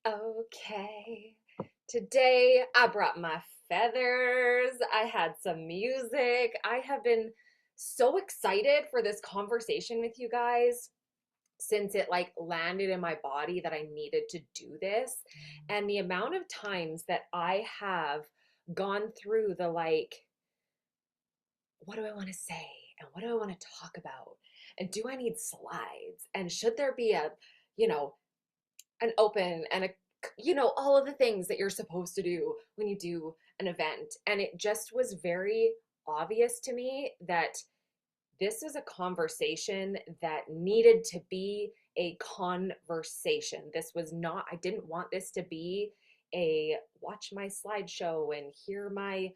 Okay. Today I brought my feathers. I had some music. I have been so excited for this conversation with you guys since it like landed in my body that I needed to do this. And the amount of times that I have gone through the like, what do I want to say? And what do I want to talk about? And do I need slides? And should there be a, you know, an open and a all of the things that you're supposed to do when you do an event, and it just was very obvious to me that this is a conversation that needed to be a conversation. This was not, I didn't want this to be a watch my slideshow and hear my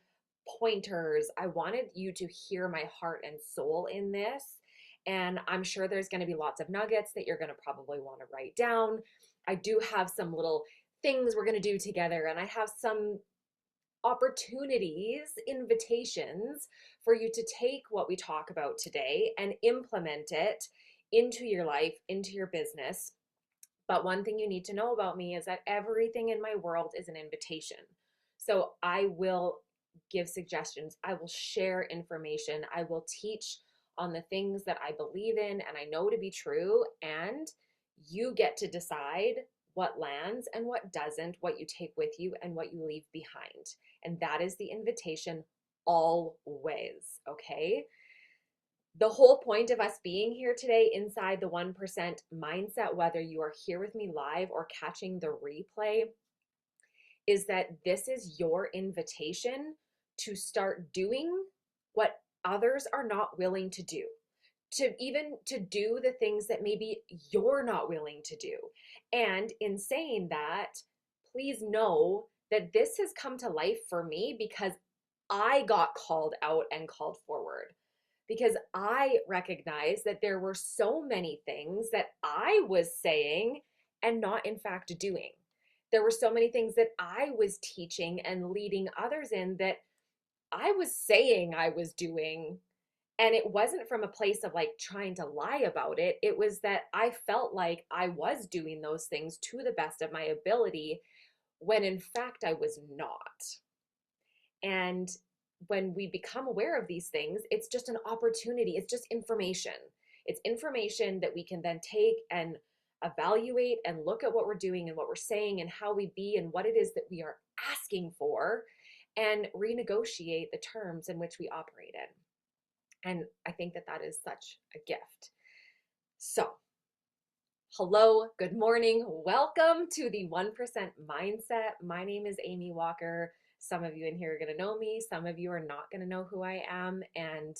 pointers. I wanted you to hear my heart and soul in this. And I'm sure there's going to be lots of nuggets that you're going to probably want to write down. I do have some little things we're going to do together, and I have some opportunities, invitations for you to take what we talk about today and implement it into your life, into your business. But one thing you need to know about me is that everything in my world is an invitation. So I will give suggestions, I will share information, I will teach on the things that I believe in and I know to be true, and you get to decide what lands and what doesn't, what you take with you and what you leave behind. And that is the invitation always, okay? The whole point of us being here today inside the 1% mindset, whether you are here with me live or catching the replay, is that this is your invitation to start doing what others are not willing to do, to do the things that maybe you're not willing to do. And in saying that, please know that this has come to life for me because I got called out and called forward, because I recognized that there were so many things that I was saying and not in fact doing. There were so many things that I was teaching and leading others in that I was saying I was doing, and it wasn't from a place of like trying to lie about it. It was that I felt like I was doing those things to the best of my ability when in fact I was not. And when we become aware of these things, it's just an opportunity, it's just information. It's information that we can then take and evaluate and look at what we're doing and what we're saying and how we be and what it is that we are asking for, and renegotiate the terms in which we operate in. And I think that that is such a gift. So, hello, good morning. Welcome to the 1% Mindset. My name is Amy Walker. Some of you in here are going to know me. Some of you are not going to know who I am. And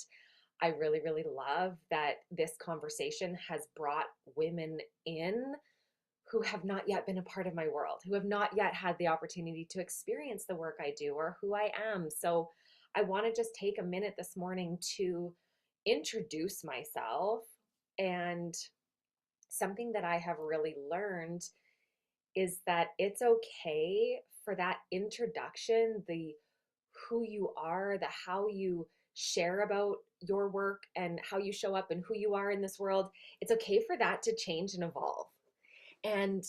I really, really love that this conversation has brought women in who have not yet been a part of my world, who have not yet had the opportunity to experience the work I do or who I am. So I want to just take a minute this morning to introduce myself. And something that I have really learned is that it's okay for that introduction, the who you are, the how you share about your work and how you show up and who you are in this world. It's okay for that to change and evolve. And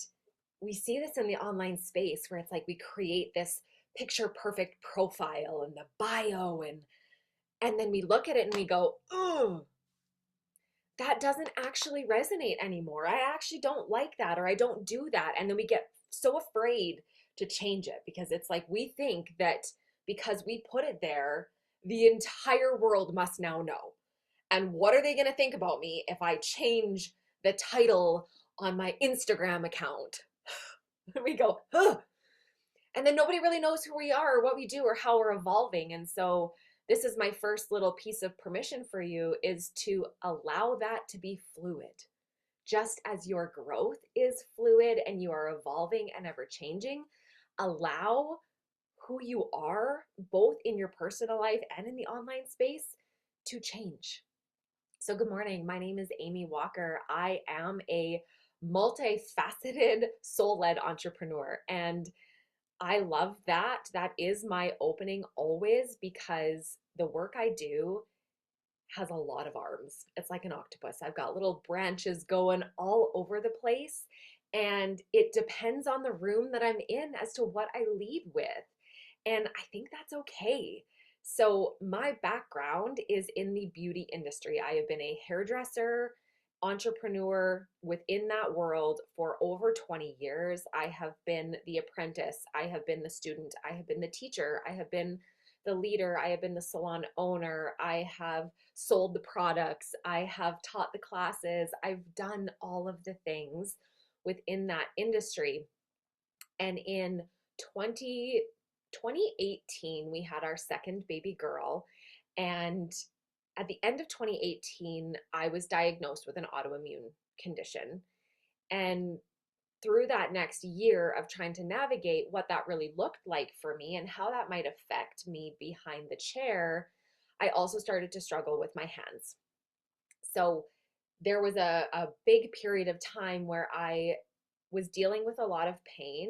we see this in the online space where it's like we create this picture perfect profile and the bio, and then we look at it and we go, oh, that doesn't actually resonate anymore. I actually don't like that, or I don't do that. And then we get so afraid to change it because it's like we think that because we put it there, the entire world must now know. And what are they going to think about me if I change the title on my Instagram account? We go, huh. And then nobody really knows who we are or what we do or how we're evolving. And so this is my first little piece of permission for you, is to allow that to be fluid. Just as your growth is fluid and you are evolving and ever changing, allow who you are, both in your personal life and in the online space, to change. So good morning. My name is Amy Walker. I am a multifaceted, soul-led entrepreneur, and I love that. That is my opening always, because the work I do has a lot of arms. It's like an octopus. I've got little branches going all over the place. And it depends on the room that I'm in as to what I lead with. And I think that's okay. So, my background is in the beauty industry. I have been a hairdresser, entrepreneur within that world for over 20 years. I have been the apprentice, I have been the student, I have been the teacher, I have been the leader, I have been the salon owner, I have sold the products, I have taught the classes, I've done all of the things within that industry. And in 20 2018, we had our second baby girl. And at the end of 2018, I was diagnosed with an autoimmune condition. And through that next year of trying to navigate what that really looked like for me and how that might affect me behind the chair, I also started to struggle with my hands. So there was a big period of time where I was dealing with a lot of pain,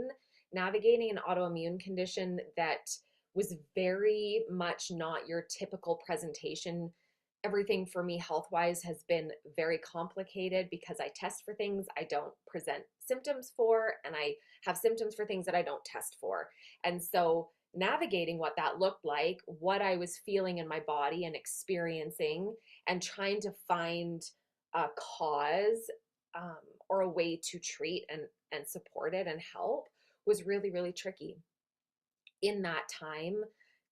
navigating an autoimmune condition that was very much not your typical presentation. Everything for me health wise has been very complicated because I test for things I don't present symptoms for, and I have symptoms for things that I don't test for. And so, navigating what that looked like, what I was feeling in my body and experiencing, and trying to find a cause um, or a way to treat and support it and help was really, really tricky. In that time,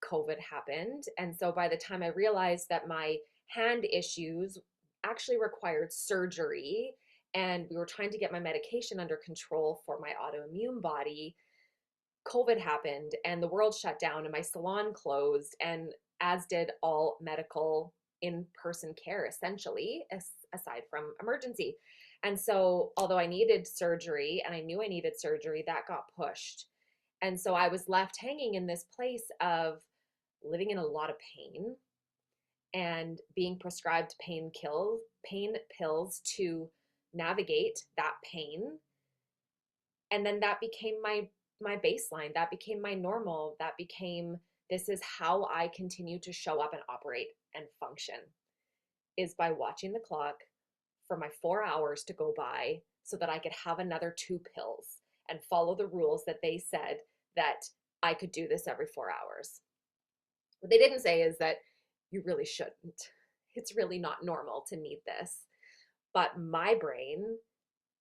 COVID happened. And so by the time I realized that my hand issues actually required surgery and we were trying to get my medication under control for my autoimmune body, COVID happened and the world shut down and my salon closed, and as did all medical in-person care, essentially, aside from emergency. And so, although I needed surgery and I knew I needed surgery, that got pushed. And so I was left hanging in this place of living in a lot of pain and being prescribed pain pills to navigate that pain. And then that became my baseline. That became my normal. That became, this is how I continue to show up and operate and function, is by watching the clock for my 4 hours to go by so that I could have another 2 pills and follow the rules that they said that I could do this every 4 hours. What they didn't say is that you really shouldn't. It's really not normal to need this. But my brain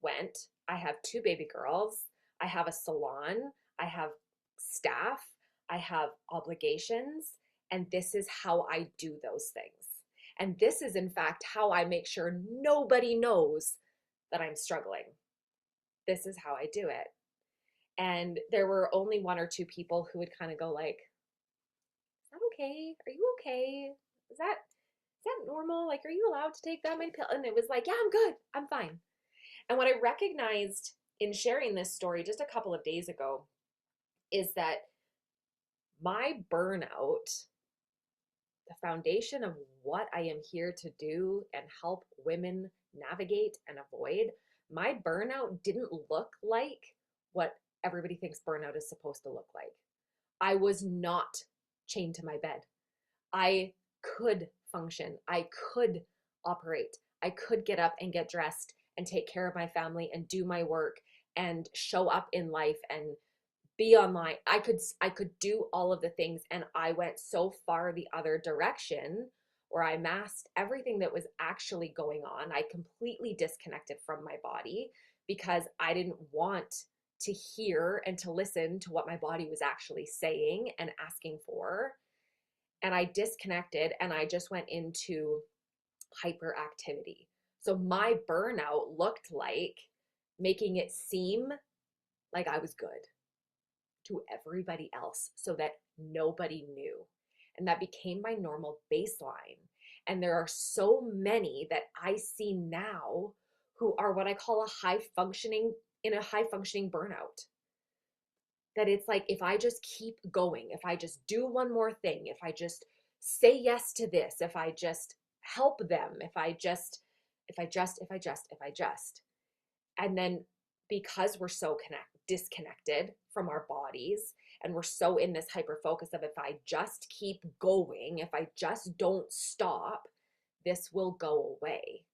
went, I have 2 baby girls, I have a salon, I have staff, I have obligations, and this is how I do those things. And this is, in fact, how I make sure nobody knows that I'm struggling. This is how I do it. And there were only 1 or 2 people who would kind of go like, is that okay? Are you okay? Is that normal? Like, are you allowed to take that many pills? And it was like, yeah, I'm good. I'm fine. And what I recognized in sharing this story just a couple of days ago is that my burnout, the foundation of what I am here to do and help women navigate and avoid, my burnout didn't look like what everybody thinks burnout is supposed to look like. I was not chained to my bed. I could function. I could operate. I could get up and get dressed and take care of my family and do my work and show up in life and be online. I could do all of the things, and I went so far the other direction where I masked everything that was actually going on. I completely disconnected from my body because I didn't want to hear and to listen to what my body was actually saying and asking for. And I disconnected and I just went into hyperactivity. So my burnout looked like making it seem like I was good to everybody else so that nobody knew. And that became my normal baseline. And there are so many that I see now who are what I call a high functioning burnout. That it's like, if I just keep going, if I just do one more thing, if I just say yes to this, if I just help them, if I just, and then because we're so disconnected from our bodies and we're so in this hyper focus of, if I just keep going, if I just don't stop, this will go away.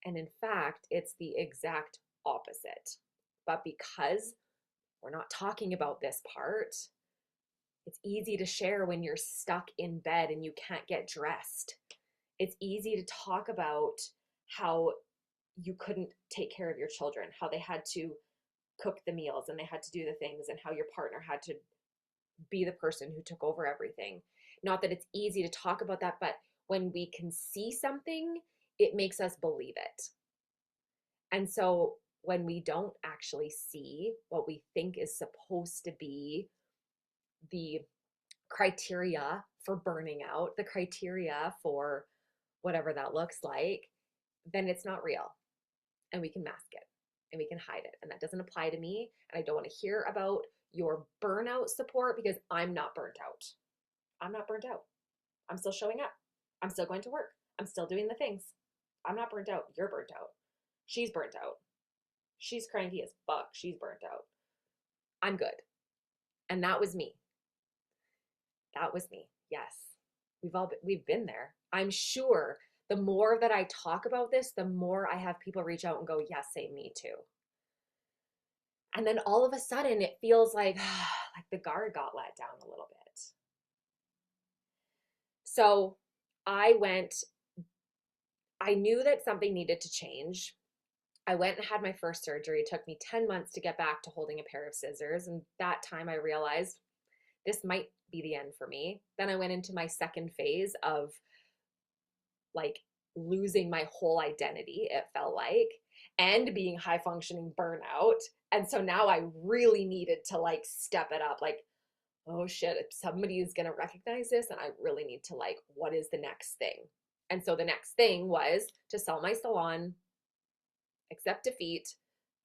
And in fact, it's the exact opposite. But because we're not talking about this part, it's easy to share when you're stuck in bed and you can't get dressed. It's easy to talk about how you couldn't take care of your children, how they had to cook the meals and they had to do the things, and how your partner had to be the person who took over everything. Not that it's easy to talk about that, but when we can see something, it makes us believe it. And so when we don't actually see what we think is supposed to be the criteria for burning out, the criteria for whatever that looks like, then it's not real. And we can mask it and we can hide it. And that doesn't apply to me. And I don't want to hear about your burnout support because I'm not burnt out. I'm not burnt out. I'm still showing up. I'm still going to work. I'm still doing the things. I'm not burnt out. You're burnt out. She's burnt out. She's cranky as fuck. She's burnt out. I'm good. And that was me. That was me. Yes. We've been there. I'm sure the more that I talk about this, the more I have people reach out and go, yes, say me too. And then all of a sudden it feels like the guard got let down a little bit. So I knew that something needed to change. I went and had my first surgery. It took me 10 months to get back to holding a pair of scissors. And that time I realized this might be the end for me. Then I went into my second phase of like losing my whole identity, it felt like, and being high functioning burnout. And so now I really needed to like step it up. Like, oh shit, if somebody is going to recognize this, and I really need to like, what is the next thing? And so the next thing was to sell my salon, accept defeat.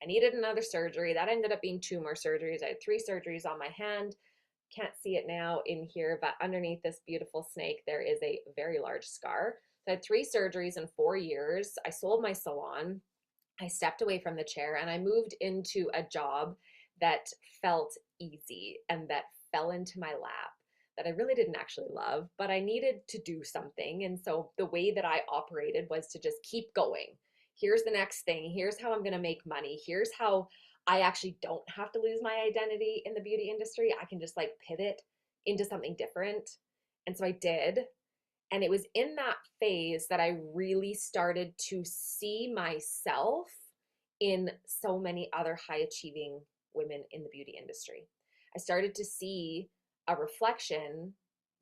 I needed another surgery. That ended up being 2 more surgeries. I had 3 surgeries on my hand. Can't see it now in here, but underneath this beautiful snake, there is a very large scar. So I had 3 surgeries in 4 years. I sold my salon. I stepped away from the chair and I moved into a job that felt easy and that fell into my lap, that I really didn't actually love, but I needed to do something. And so the way that I operated was to just keep going. Here's the next thing. Here's how I'm going to make money. Here's how I actually don't have to lose my identity in the beauty industry. I can just like pivot into something different. And so I did. And it was in that phase that I really started to see myself in so many other high achieving women in the beauty industry. I started to see a reflection,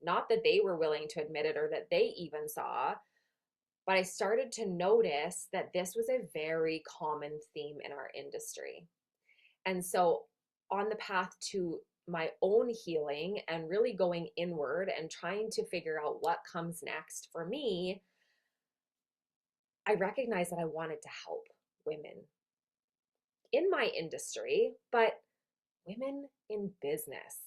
not that they were willing to admit it or that they even saw, but I started to notice that this was a very common theme in our industry. And so on the path to my own healing and really going inward and trying to figure out what comes next for me, I recognized that I wanted to help women in my industry, but women in business,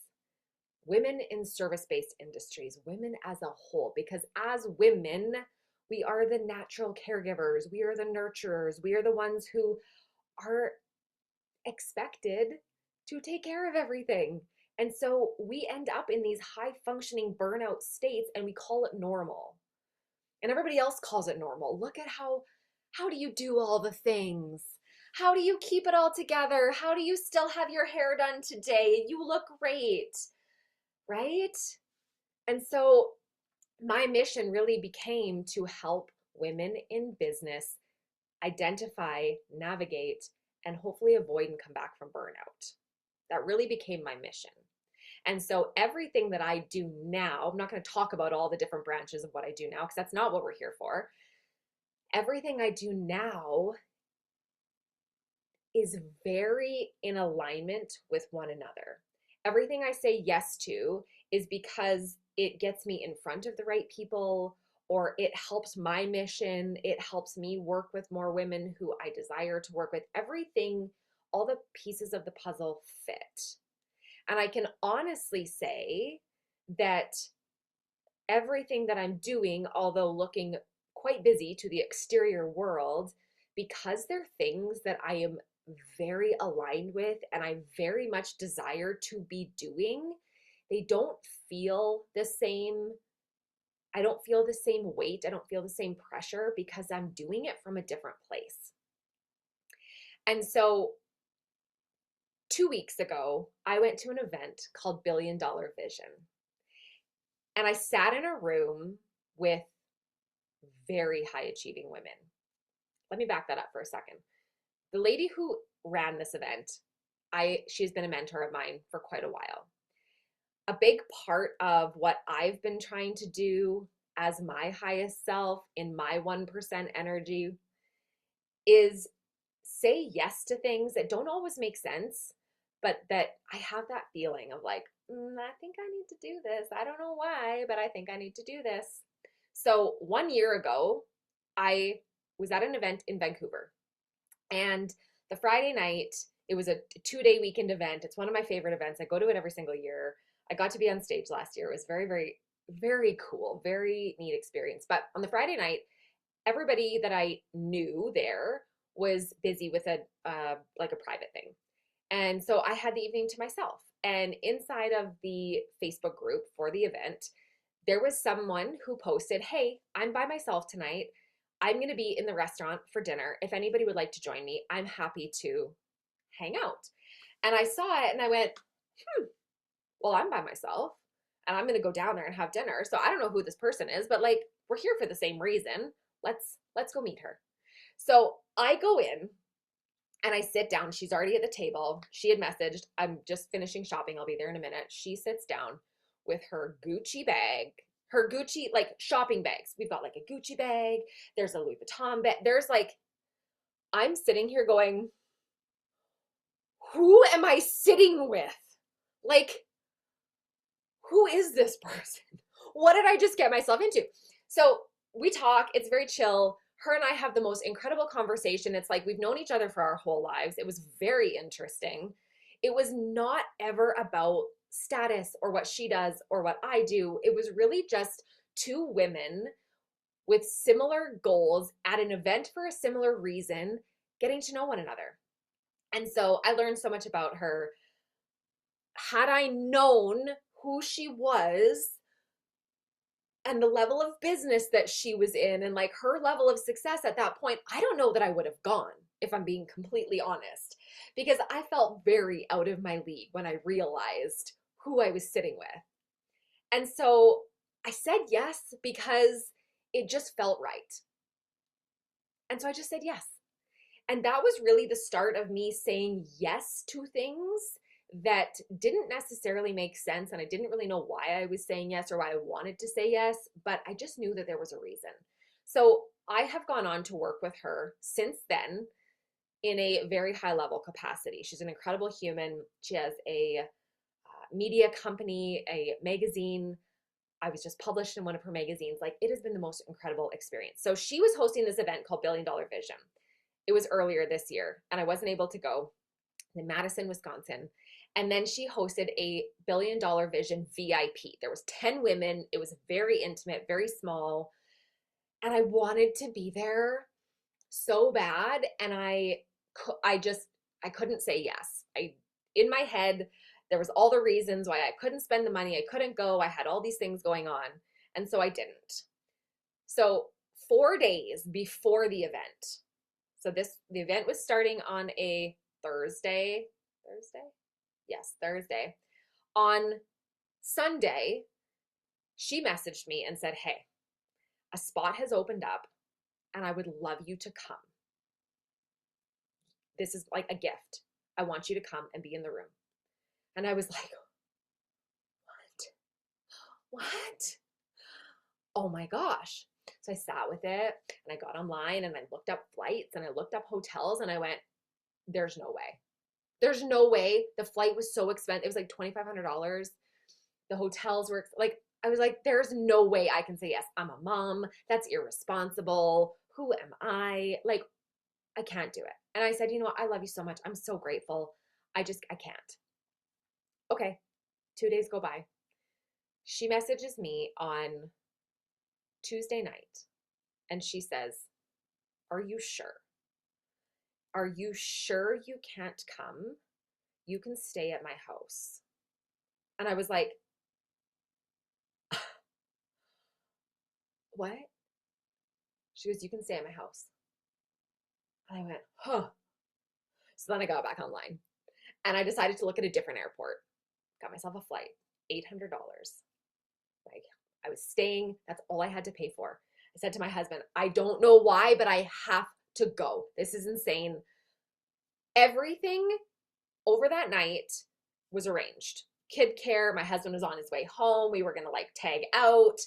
women in service-based industries, women as a whole, because as women, we are the natural caregivers, we are the nurturers, we are the ones who are expected to take care of everything. And so we end up in these high functioning burnout states and we call it normal. And everybody else calls it normal. Look at how do you do all the things? How do you keep it all together? How do you still have your hair done today? You look great, right? And so my mission really became to help women in business identify, navigate, and hopefully avoid and come back from burnout. That really became my mission. And so everything that I do now, I'm not going to talk about all the different branches of what I do now because that's not what we're here for. Everything I do now is very in alignment with one another. Everything I say yes to is because it gets me in front of the right people, or it helps my mission. It helps me work with more women who I desire to work with. Everything, all the pieces of the puzzle fit. And I can honestly say that everything that I'm doing, although looking quite busy to the exterior world, because they're things that I am very aligned with and I very much desire to be doing, they don't feel the same. I don't feel the same weight. I don't feel the same pressure because I'm doing it from a different place. And so 2 weeks ago, I went to an event called Billion Dollar Vision. And I sat in a room with very high achieving women. Let me back that up for a second. The lady who ran this event, she's been a mentor of mine for quite a while. A big part of what I've been trying to do as my highest self in my 1% energy is say yes to things that don't always make sense, but that I have that feeling of like, I think I need to do this. I don't know why, but I think I need to do this. So 1 year ago, I was at an event in Vancouver, and the Friday night, it was a 2-day weekend event. It's one of my favorite events. I go to it every single year. I got to be on stage last year. It was very, very, very cool, very neat experience. But on the Friday night, everybody that I knew there was busy with like a private thing. And so I had the evening to myself. And inside of the Facebook group for the event, there was someone who posted, "Hey, I'm by myself tonight. I'm going to be in the restaurant for dinner. If anybody would like to join me, I'm happy to hang out." And I saw it and I went, well, I'm by myself and I'm going to go down there and have dinner. So I don't know who this person is, but like, we're here for the same reason. Let's go meet her. So I go in and I sit down. She's already at the table. She had messaged, "I'm just finishing shopping. I'll be there in a minute." She sits down with her Gucci bag, her Gucci, like shopping bags. We've got like a Gucci bag. There's a Louis Vuitton bag. There's like, I'm sitting here going, who am I sitting with? Like, who is this person? What did I just get myself into? So we talk. It's very chill. Her and I have the most incredible conversation. It's like we've known each other for our whole lives. It was very interesting. It was not ever about status or what she does or what I do. It was really just two women with similar goals at an event for a similar reason, getting to know one another. And so I learned so much about her. Had I known who she was and the level of business that she was in and like her level of success at that point, I don't know that I would have gone, if I'm being completely honest, because I felt very out of my league when I realized who I was sitting with. And so I said yes because it just felt right. And so I just said yes. And that was really the start of me saying yes to things that didn't necessarily make sense. And I didn't really know why I was saying yes or why I wanted to say yes, but I just knew that there was a reason. So I have gone on to work with her since then in a very high level capacity. She's an incredible human. She has a media company, a magazine. I was just published in one of her magazines. Like, it has been the most incredible experience. So she was hosting this event called Billion Dollar Vision. It was earlier this year, and I wasn't able to go, in Madison, Wisconsin. And then she hosted a Billion Dollar Vision VIP. There was 10 women. It was very intimate, very small. And I wanted to be there so bad. And I couldn't say yes. In my head, there was all the reasons why I couldn't spend the money. I couldn't go. I had all these things going on. And so I didn't. So 4 days before the event, the event was starting on a Thursday. Yes, Thursday. On Sunday, she messaged me and said, "Hey, a spot has opened up and I would love you to come. This is like a gift. I want you to come and be in the room." And I was like, what? Oh my gosh. So I sat with it and I got online and I looked up flights and I looked up hotels and I went, there's no way. There's no way. The flight was so expensive. It was like $2,500. The hotels were like, I was like, there's no way I can say yes. I'm a mom. That's irresponsible. Who am I? Like, I can't do it. And I said, you know what? I love you so much. I'm so grateful. I can't. Okay. 2 days go by. She messages me on Tuesday night and she says, "Are you sure? Are you sure you can't come? You can stay at my house." And I was like, what? She goes, "You can stay at my house." And I went, huh. So then I got back online and I decided to look at a different airport. Got myself a flight, $800. Like I was staying, that's all I had to pay for. I said to my husband, I don't know why, but I have to go. This is insane. Everything over that night was arranged. Kid care, my husband was on his way home. We were going to like tag out.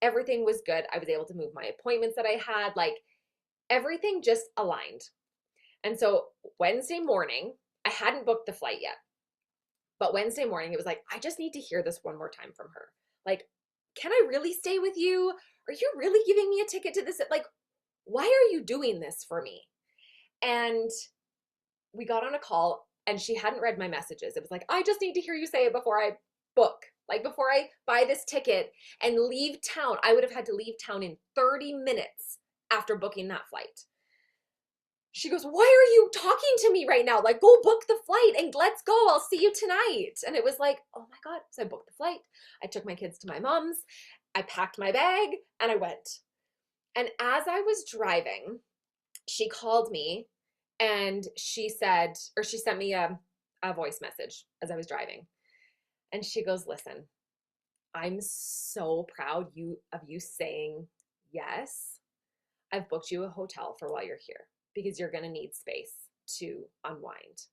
Everything was good. I was able to move my appointments that I had. Like everything just aligned. And so Wednesday morning, I hadn't booked the flight yet. But Wednesday morning, it was like, I just need to hear this one more time from her. Like, can I really stay with you? Are you really giving me a ticket to this? Like, why are you doing this for me? And we got on a call and she hadn't read my messages. It was like, I just need to hear you say it before I book. Like before I buy this ticket and leave town. I would have had to leave town in 30 minutes after booking that flight. She goes, why are you talking to me right now? Like, go book the flight and let's go. I'll see you tonight. And it was like, oh my God. So I booked the flight. I took my kids to my mom's. I packed my bag and I went. And as I was driving, she called me and she said, or she sent me a voice message as I was driving. And she goes, listen, I'm so proud of you saying yes. I've booked you a hotel for while you're here because you're going to need space to unwind.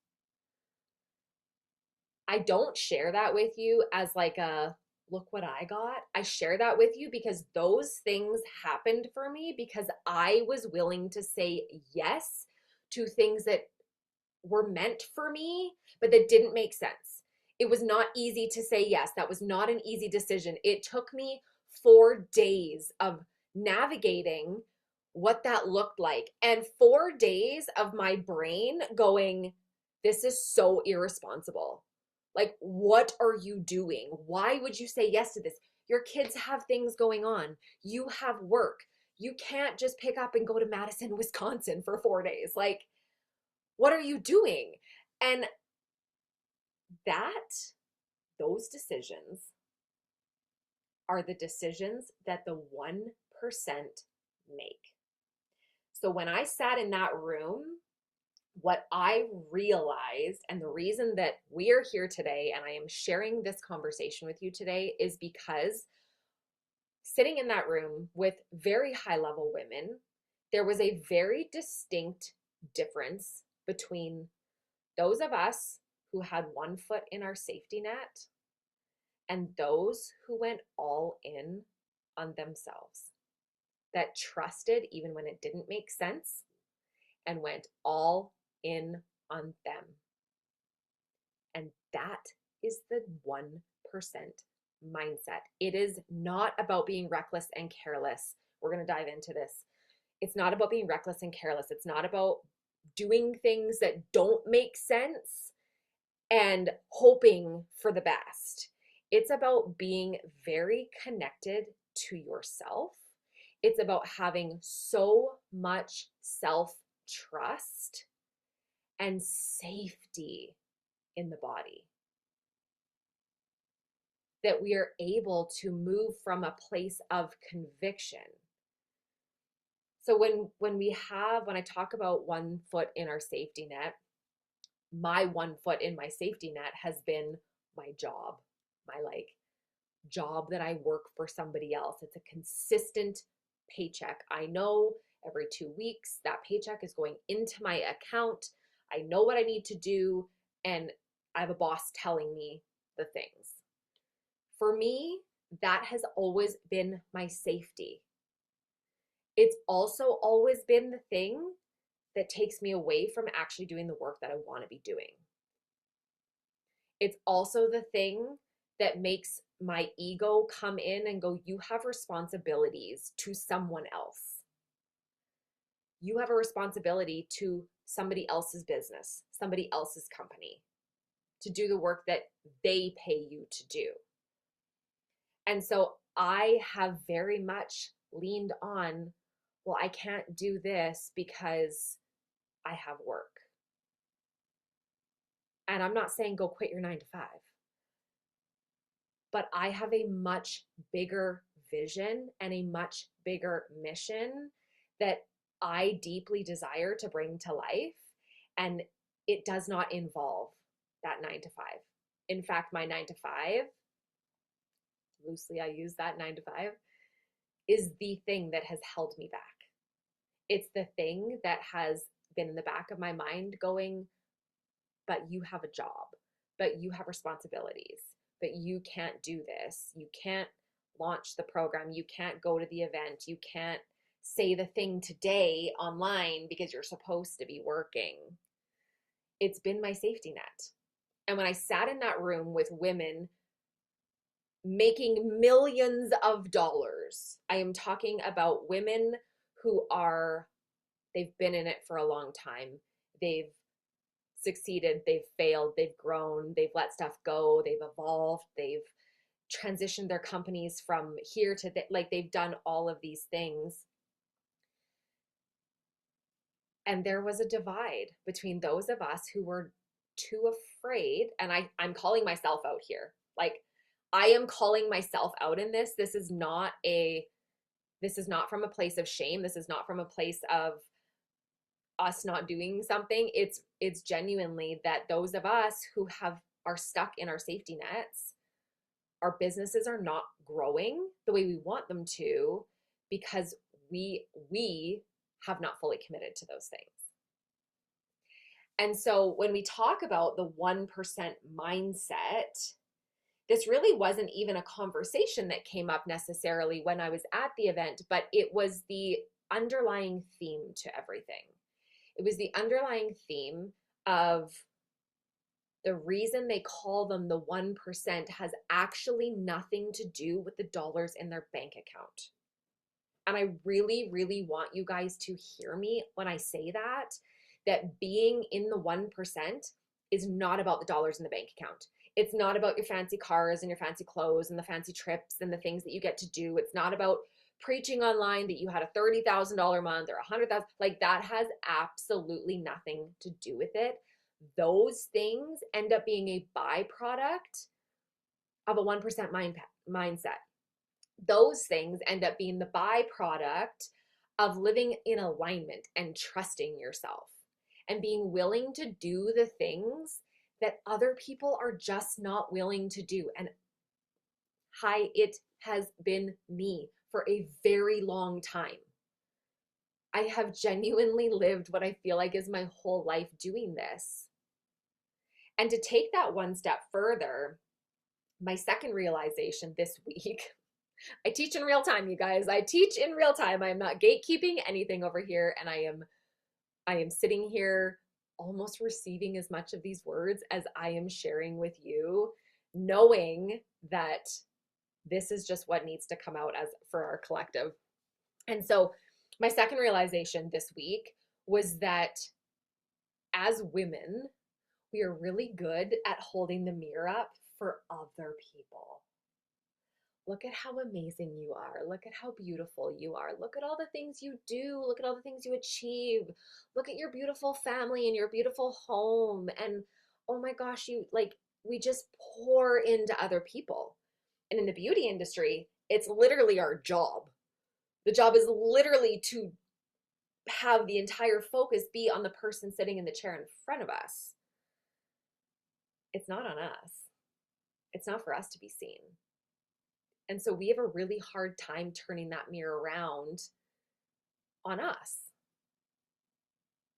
I don't share that with you as like a, look what I got. I share that with you because those things happened for me because I was willing to say yes to things that were meant for me, but that didn't make sense. It was not easy to say yes. That was not an easy decision. It took me 4 days of navigating what that looked like and 4 days of my brain going, this is so irresponsible. Like, what are you doing? Why would you say yes to this? Your kids have things going on. You have work. You can't just pick up and go to Madison, Wisconsin for 4 days. Like, what are you doing? And those decisions are the decisions that the 1% make. So when I sat in that room, what I realized, and the reason that we are here today and I am sharing this conversation with you today is because sitting in that room with very high level women, there was a very distinct difference between those of us who had one foot in our safety net and those who went all in on themselves, that trusted even when it didn't make sense and went all in on them. And that is the 1% mindset. It is not about being reckless and careless. We're going to dive into this. It's not about being reckless and careless. It's not about doing things that don't make sense and hoping for the best. It's about being very connected to yourself. It's about having so much self-trust and safety in the body that we are able to move from a place of conviction. So when I talk about 1 foot in our safety net, my 1 foot in my safety net has been my job, my like job that I work for somebody else. It's a consistent paycheck. I know every 2 weeks that paycheck is going into my account. I know what I need to do, and I have a boss telling me the things. For me, that has always been my safety. It's also always been the thing that takes me away from actually doing the work that I want to be doing. It's also the thing that makes my ego come in and go, you have responsibilities to someone else. You have a responsibility to somebody else's business, somebody else's company, to do the work that they pay you to do. And so I have very much leaned on, well, I can't do this because I have work. And I'm not saying go quit your 9 to 5. But I have a much bigger vision and a much bigger mission that I deeply desire to bring to life. And it does not involve that 9 to 5. In fact, my 9 to 5, loosely I use that 9 to 5, is the thing that has held me back. It's the thing that has been in the back of my mind going, but you have a job, but you have responsibilities, but you can't do this. You can't launch the program. You can't go to the event. You can't say the thing today online because you're supposed to be working. It's been my safety net. And when I sat in that room with women making millions of dollars, I am talking about women who they've been in it for a long time. They've succeeded, they've failed, they've grown, they've let stuff go, they've evolved, they've transitioned their companies from here to like they've done all of these things. And there was a divide between those of us who were too afraid, and I'm calling myself out here. Like, I am calling myself out in this. This is not from a place of shame. This is not from a place of us not doing something. It's genuinely that those of us who are stuck in our safety nets, our businesses are not growing the way we want them to because we have not fully committed to those things. And so when we talk about the 1% mindset, this really wasn't even a conversation that came up necessarily when I was at the event, but it was the underlying theme to everything. It was the underlying theme of the reason they call them the 1% has actually nothing to do with the dollars in their bank account. And I really, really want you guys to hear me when I say that being in the 1% is not about the dollars in the bank account. It's not about your fancy cars and your fancy clothes and the fancy trips and the things that you get to do. It's not about preaching online that you had a $30,000 month or $100,000. Like, that has absolutely nothing to do with it. Those things end up being a byproduct of a 1% mindset. Those things end up being the byproduct of living in alignment and trusting yourself and being willing to do the things that other people are just not willing to do. And it has been me for a very long time. I have genuinely lived what I feel like is my whole life doing this. And to take that one step further, my second realization this week, I teach in real time, you guys. I teach in real time. I am not gatekeeping anything over here. And I am sitting here almost receiving as much of these words as I am sharing with you, knowing that this is just what needs to come out as for our collective. And so my second realization this week was that as women, we are really good at holding the mirror up for other people. Look at how amazing you are. Look at how beautiful you are. Look at all the things you do. Look at all the things you achieve. Look at your beautiful family and your beautiful home. And oh my gosh, we just pour into other people. And in the beauty industry, it's literally our job. The job is literally to have the entire focus be on the person sitting in the chair in front of us. It's not on us. It's not for us to be seen. And so we have a really hard time turning that mirror around on us.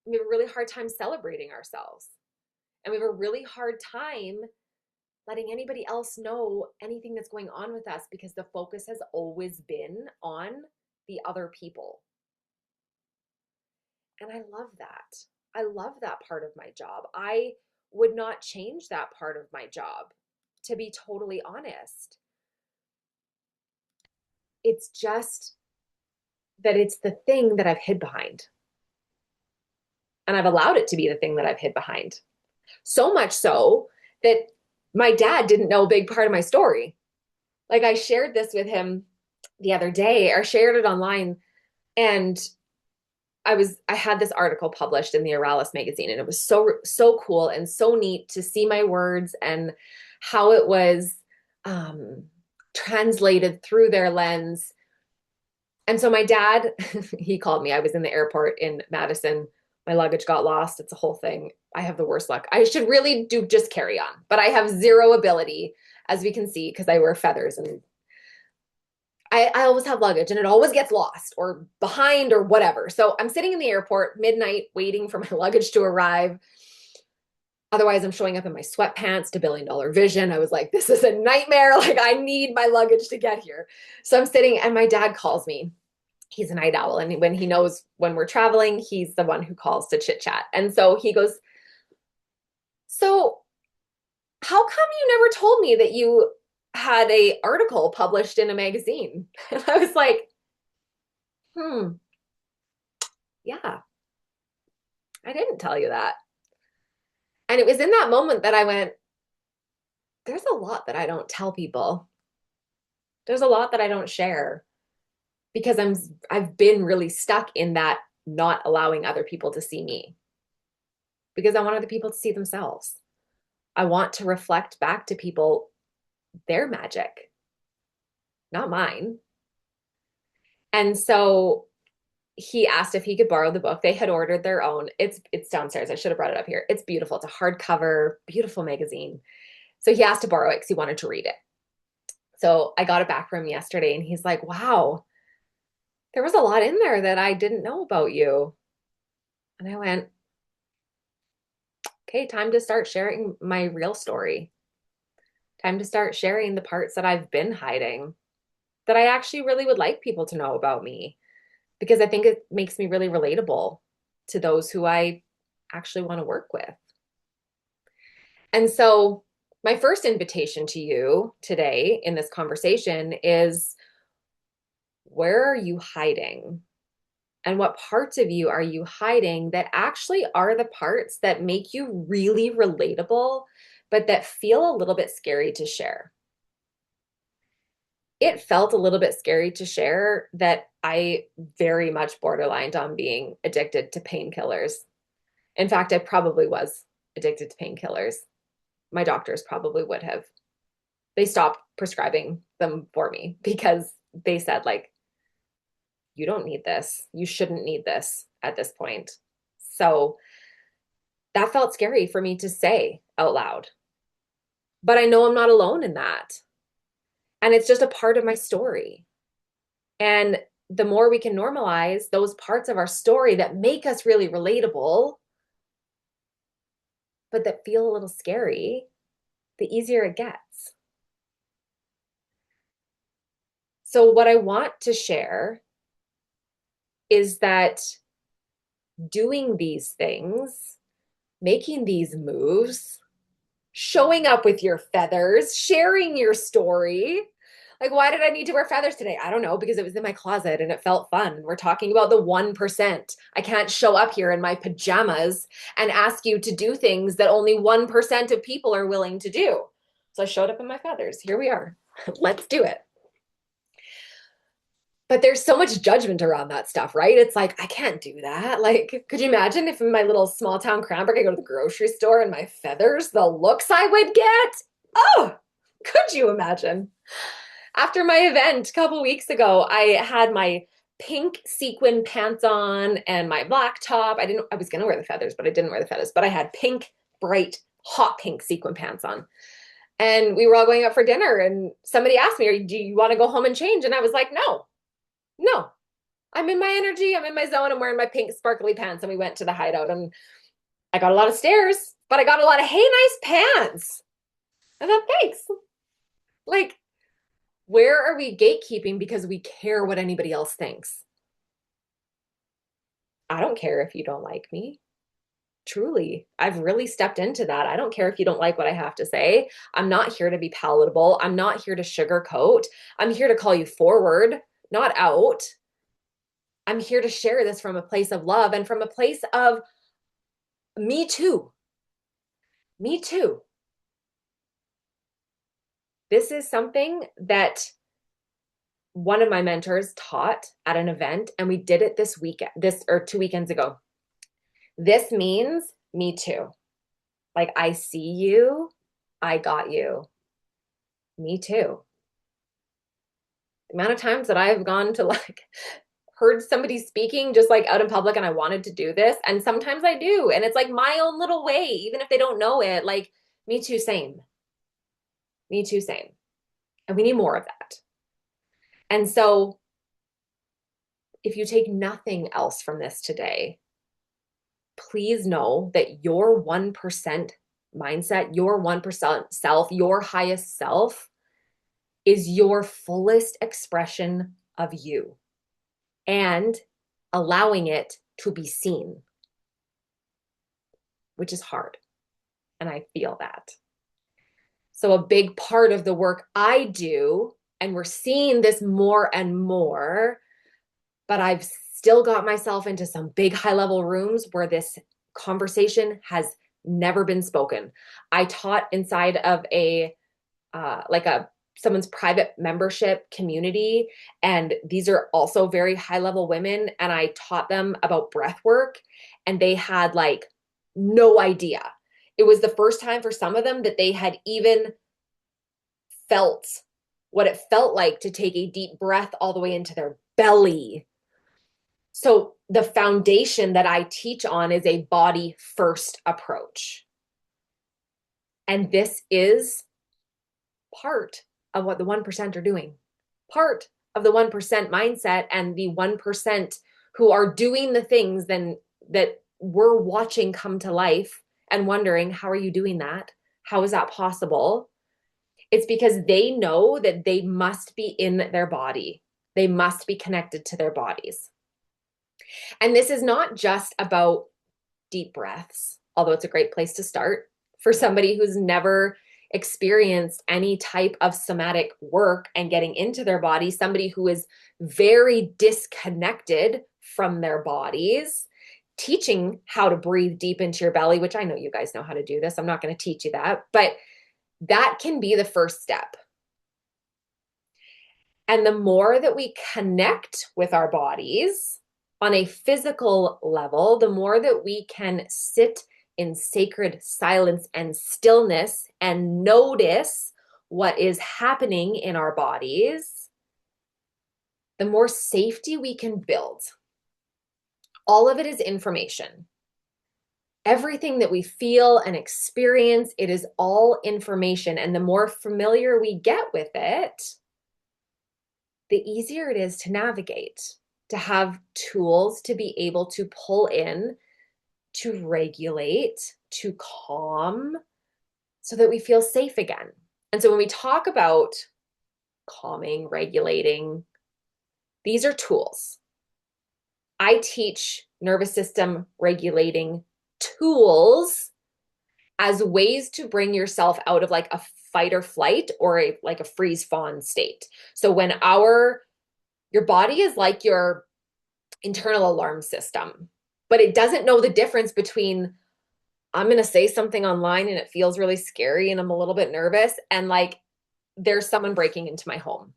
We have a really hard time celebrating ourselves. And we have a really hard time letting anybody else know anything that's going on with us because the focus has always been on the other people. And I love that. I love that part of my job. I would not change that part of my job, to be totally honest. It's just that it's the thing that I've hid behind. And I've allowed it to be the thing that I've hid behind. So much so that my dad didn't know a big part of my story. Like, I shared this with him the other day, or shared it online, and I had this article published in the Aralis magazine, and it was so cool and so neat to see my words and how it was translated through their lens. And so my dad, he called me. I was in the airport in Madison My luggage got lost. It's a whole thing. I have the worst luck. I should really do just carry on, but I have zero ability, as we can see, because I wear feathers and I always have luggage and it always gets lost or behind or whatever. So I'm sitting in the airport midnight waiting for my luggage to arrive. Otherwise, I'm showing up in my sweatpants to $1 billion vision. I was like, this is a nightmare. Like, I need my luggage to get here. So I'm sitting and my dad calls me. He's a night owl. And when he knows when we're traveling, he's the one who calls to chit chat. And so he goes, so how come you never told me that you had a article published in a magazine? And I was like, yeah, I didn't tell you that. And it was in that moment that I went, there's a lot that I don't tell people. There's a lot that I don't share because I've been really stuck in that not allowing other people to see me because I want other people to see themselves. I want to reflect back to people their magic, not mine. And so he asked if he could borrow the book. They had ordered their own. It's downstairs. I should have brought it up here. It's beautiful. It's a hardcover, beautiful magazine. So he asked to borrow it because he wanted to read it. So I got it back from him yesterday and he's like, wow, there was a lot in there that I didn't know about you. And I went, okay, time to start sharing my real story. Time to start sharing the parts that I've been hiding that I actually really would like people to know about me because I think it makes me really relatable to those who I actually want to work with. And so my first invitation to you today in this conversation is, where are you hiding? And what parts of you are you hiding that actually are the parts that make you really relatable, but that feel a little bit scary to share? It felt a little bit scary to share that I very much borderlined on being addicted to painkillers. In fact, I probably was addicted to painkillers. My doctors probably would have. They stopped prescribing them for me because they said, like, you don't need this. You shouldn't need this at this point. So that felt scary for me to say out loud. But I know I'm not alone in that. And it's just a part of my story. And the more we can normalize those parts of our story that make us really relatable, but that feel a little scary, the easier it gets. So what I want to share is that doing these things, making these moves, showing up with your feathers, sharing your story. Like, why did I need to wear feathers today? I don't know, because it was in my closet and it felt fun. We're talking about the 1%. I can't show up here in my pajamas and ask you to do things that only 1% of people are willing to do. So I showed up in my feathers. Here we are. Let's do it. But there's so much judgment around that stuff, right? It's like, I can't do that. Like, could you imagine if in my little small town Cranbrook, I go to the grocery store in my feathers, the looks I would get? Oh, could you imagine? After my event a couple weeks ago, I had my pink sequin pants on and my black top. I was going to wear the feathers, but I didn't wear the feathers, but I had pink, bright, hot pink sequin pants on. And we were all going out for dinner and somebody asked me, do you want to go home and change? And I was like, no, I'm in my energy. I'm in my zone. I'm wearing my pink sparkly pants. And we went to the hideout and I got a lot of stares, but I got a lot of, hey, nice pants. I thought, thanks. Like, where are we gatekeeping because we care what anybody else thinks? I don't care if you don't like me. Truly, I've really stepped into that. I don't care if you don't like what I have to say. I'm not here to be palatable. I'm not here to sugarcoat. I'm here to call you forward, not out. I'm here to share this from a place of love and from a place of me too. Me too. This is something that one of my mentors taught at an event, and we did it this weekend, 2 weekends ago. This means me too. Like, I see you, I got you. Me too. The amount of times that I've gone to, like, heard somebody speaking just like out in public and I wanted to do this. And sometimes I do. And it's like my own little way, even if they don't know it, like me too, same. Me too, same. And we need more of that. And so if you take nothing else from this today, please know that your 1% mindset, your 1% self, your highest self is your fullest expression of you and allowing it to be seen, which is hard. And I feel that. So a big part of the work I do, and we're seeing this more and more, but I've still got myself into some big high level rooms where this conversation has never been spoken. I taught inside of someone's private membership community, and these are also very high level women, and I taught them about breath work, and they had like no idea. It was the first time for some of them that they had even felt what it felt like to take a deep breath all the way into their belly. So the foundation that I teach on is a body first approach. And this is part of what the 1% are doing, part of the 1% mindset, and the 1% who are doing the things then that we're watching come to life and wondering, how are you doing that? How is that possible? It's because they know that they must be in their body. They must be connected to their bodies. And this is not just about deep breaths, although it's a great place to start for somebody who's never experienced any type of somatic work and getting into their body, somebody who is very disconnected from their bodies. Teaching how to breathe deep into your belly, which I know you guys know how to do this. I'm not going to teach you that, but that can be the first step. And the more that we connect with our bodies on a physical level, the more that we can sit in sacred silence and stillness and notice what is happening in our bodies, the more safety we can build. All of it is information. Everything that we feel and experience, it is all information. And the more familiar we get with it, the easier it is to navigate, to have tools to be able to pull in, to regulate, to calm, so that we feel safe again. And so when we talk about calming, regulating, these are tools. I teach nervous system regulating tools as ways to bring yourself out of like a fight or flight or like a freeze fawn state. So when your body is like your internal alarm system, but it doesn't know the difference between I'm going to say something online and it feels really scary and I'm a little bit nervous, and like there's someone breaking into my home.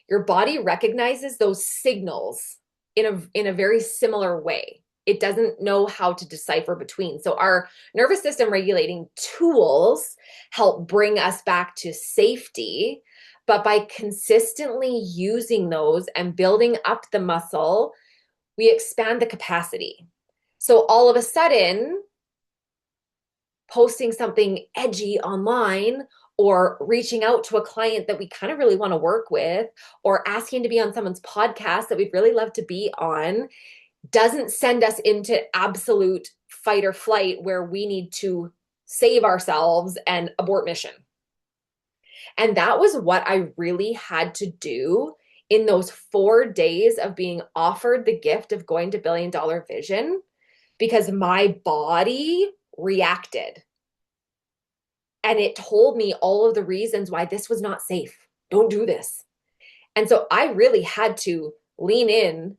Your body recognizes those signals in a very similar way. It doesn't know how to decipher between. So our nervous system regulating tools help bring us back to safety, but by consistently using those and building up the muscle, we expand the capacity. So all of a sudden, posting something edgy online or reaching out to a client that we kind of really want to work with or asking to be on someone's podcast that we'd really love to be on doesn't send us into absolute fight or flight where we need to save ourselves and abort mission. And that was what I really had to do in those 4 days of being offered the gift of going to $1 billion vision, because my body reacted. And it told me all of the reasons why this was not safe. Don't do this. And so I really had to lean in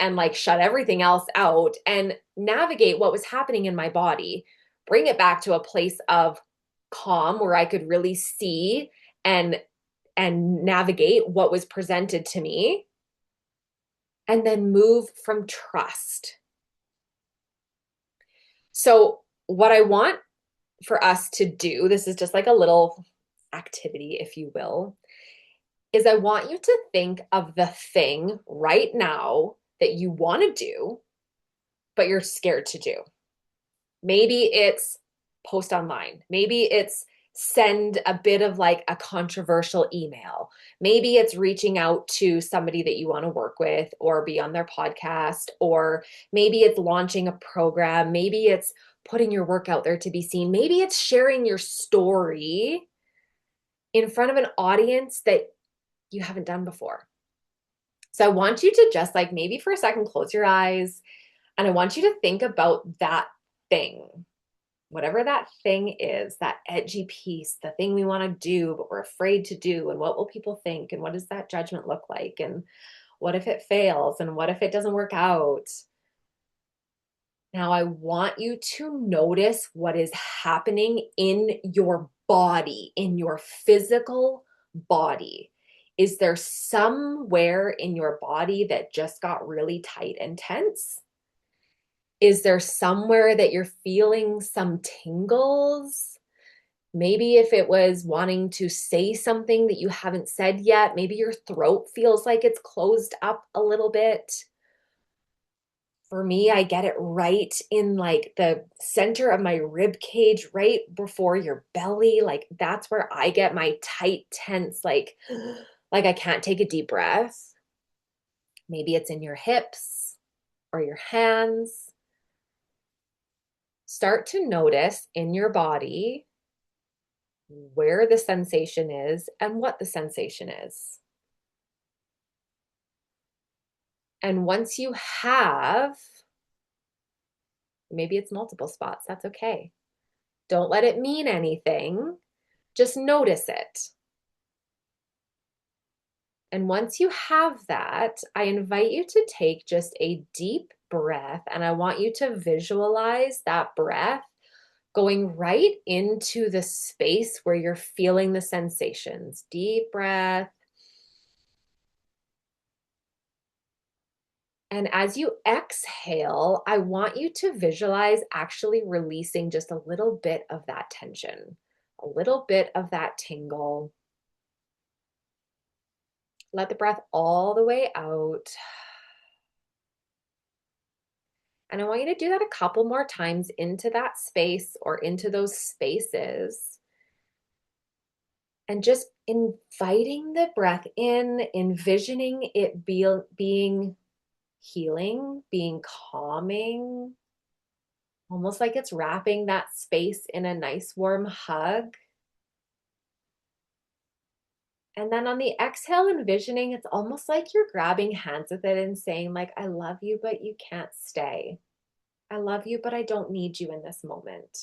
and like shut everything else out and navigate what was happening in my body, bring it back to a place of calm where I could really see and navigate what was presented to me, and then move from trust. So what I want for us to do, this is just like a little activity, if you will, is I want you to think of the thing right now that you want to do, but you're scared to do. Maybe it's post online. Maybe it's send a bit of like a controversial email. Maybe it's reaching out to somebody that you want to work with or be on their podcast, or maybe it's launching a program. Maybe it's putting your work out there to be seen. Maybe it's sharing your story in front of an audience that you haven't done before. So I want you to just like maybe for a second close your eyes, and I want you to think about that thing, whatever that thing is, that edgy piece, the thing we want to do, but we're afraid to do. And what will people think? And what does that judgment look like? And what if it fails? And what if it doesn't work out? Now, I want you to notice what is happening in your body, in your physical body. Is there somewhere in your body that just got really tight and tense? Is there somewhere that you're feeling some tingles? Maybe if it was wanting to say something that you haven't said yet, maybe your throat feels like it's closed up a little bit. For me, I get it right in like the center of my rib cage, right before your belly. Like that's where I get my tight, tense, like I can't take a deep breath. Maybe it's in your hips or your hands. Start to notice in your body where the sensation is and what the sensation is. And once you have, maybe it's multiple spots, that's okay. Don't let it mean anything. Just notice it. And once you have that, I invite you to take just a deep breath, and I want you to visualize that breath going right into the space where you're feeling the sensations. Deep breath. And as you exhale, I want you to visualize actually releasing just a little bit of that tension, a little bit of that tingle. Let the breath all the way out. And I want you to do that a couple more times into that space or into those spaces. And just inviting the breath in, envisioning it being healing, being calming, almost like it's wrapping that space in a nice warm hug. And then on the exhale, envisioning it's almost like you're grabbing hands with it and saying, like, I love you, but you can't stay. I love you, but I don't need you in this moment.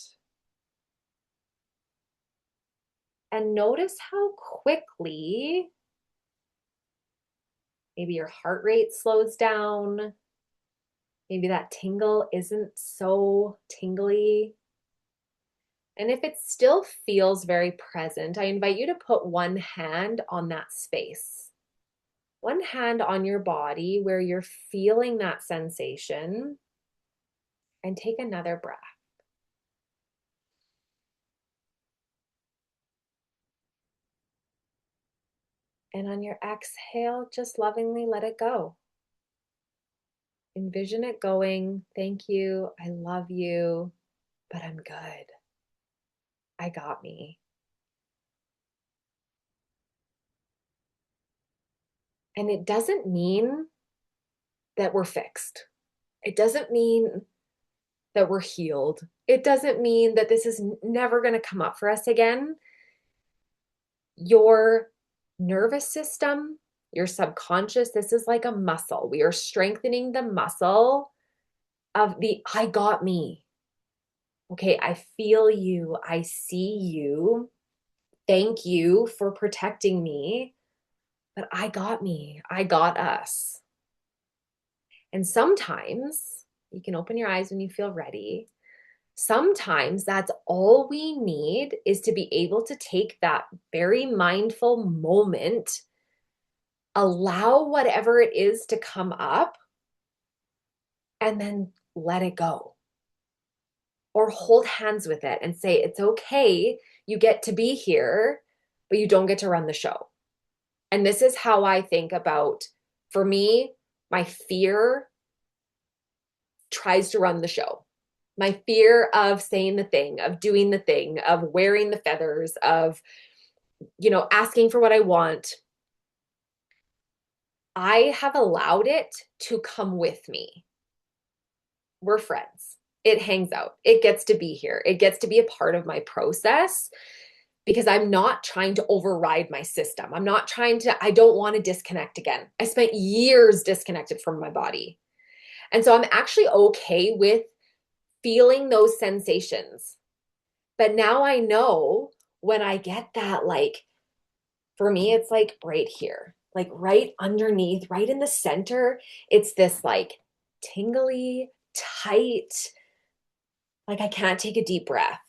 And notice how quickly maybe your heart rate slows down. Maybe that tingle isn't so tingly. And if it still feels very present, I invite you to put one hand on that space. One hand on your body where you're feeling that sensation, and take another breath. And on your exhale, just lovingly let it go. Envision it going, thank you, I love you, but I'm good. I got me. And it doesn't mean that we're fixed. It doesn't mean that we're healed. It doesn't mean that this is never going to come up for us again. Your nervous system, your subconscious, this is like a muscle. We are strengthening the muscle of the I got me. Okay, I feel you. I see you. Thank you for protecting me. But I got me. I got us. And sometimes you can open your eyes when you feel ready. Sometimes that's all we need is to be able to take that very mindful moment, allow whatever it is to come up, and then let it go. Or hold hands with it and say, it's okay, you get to be here, but you don't get to run the show. And this is how I think about, for me, my fear tries to run the show. My fear of saying the thing, of doing the thing, of wearing the feathers, of, asking for what I want. I have allowed it to come with me. We're friends. It hangs out. It gets to be here. It gets to be a part of my process because I'm not trying to override my system. I don't want to disconnect again. I spent years disconnected from my body. And so I'm actually okay with feeling those sensations. But now I know when I get that, like, for me, it's like right here, like right underneath, right in the center. It's this like tingly, tight, like I can't take a deep breath.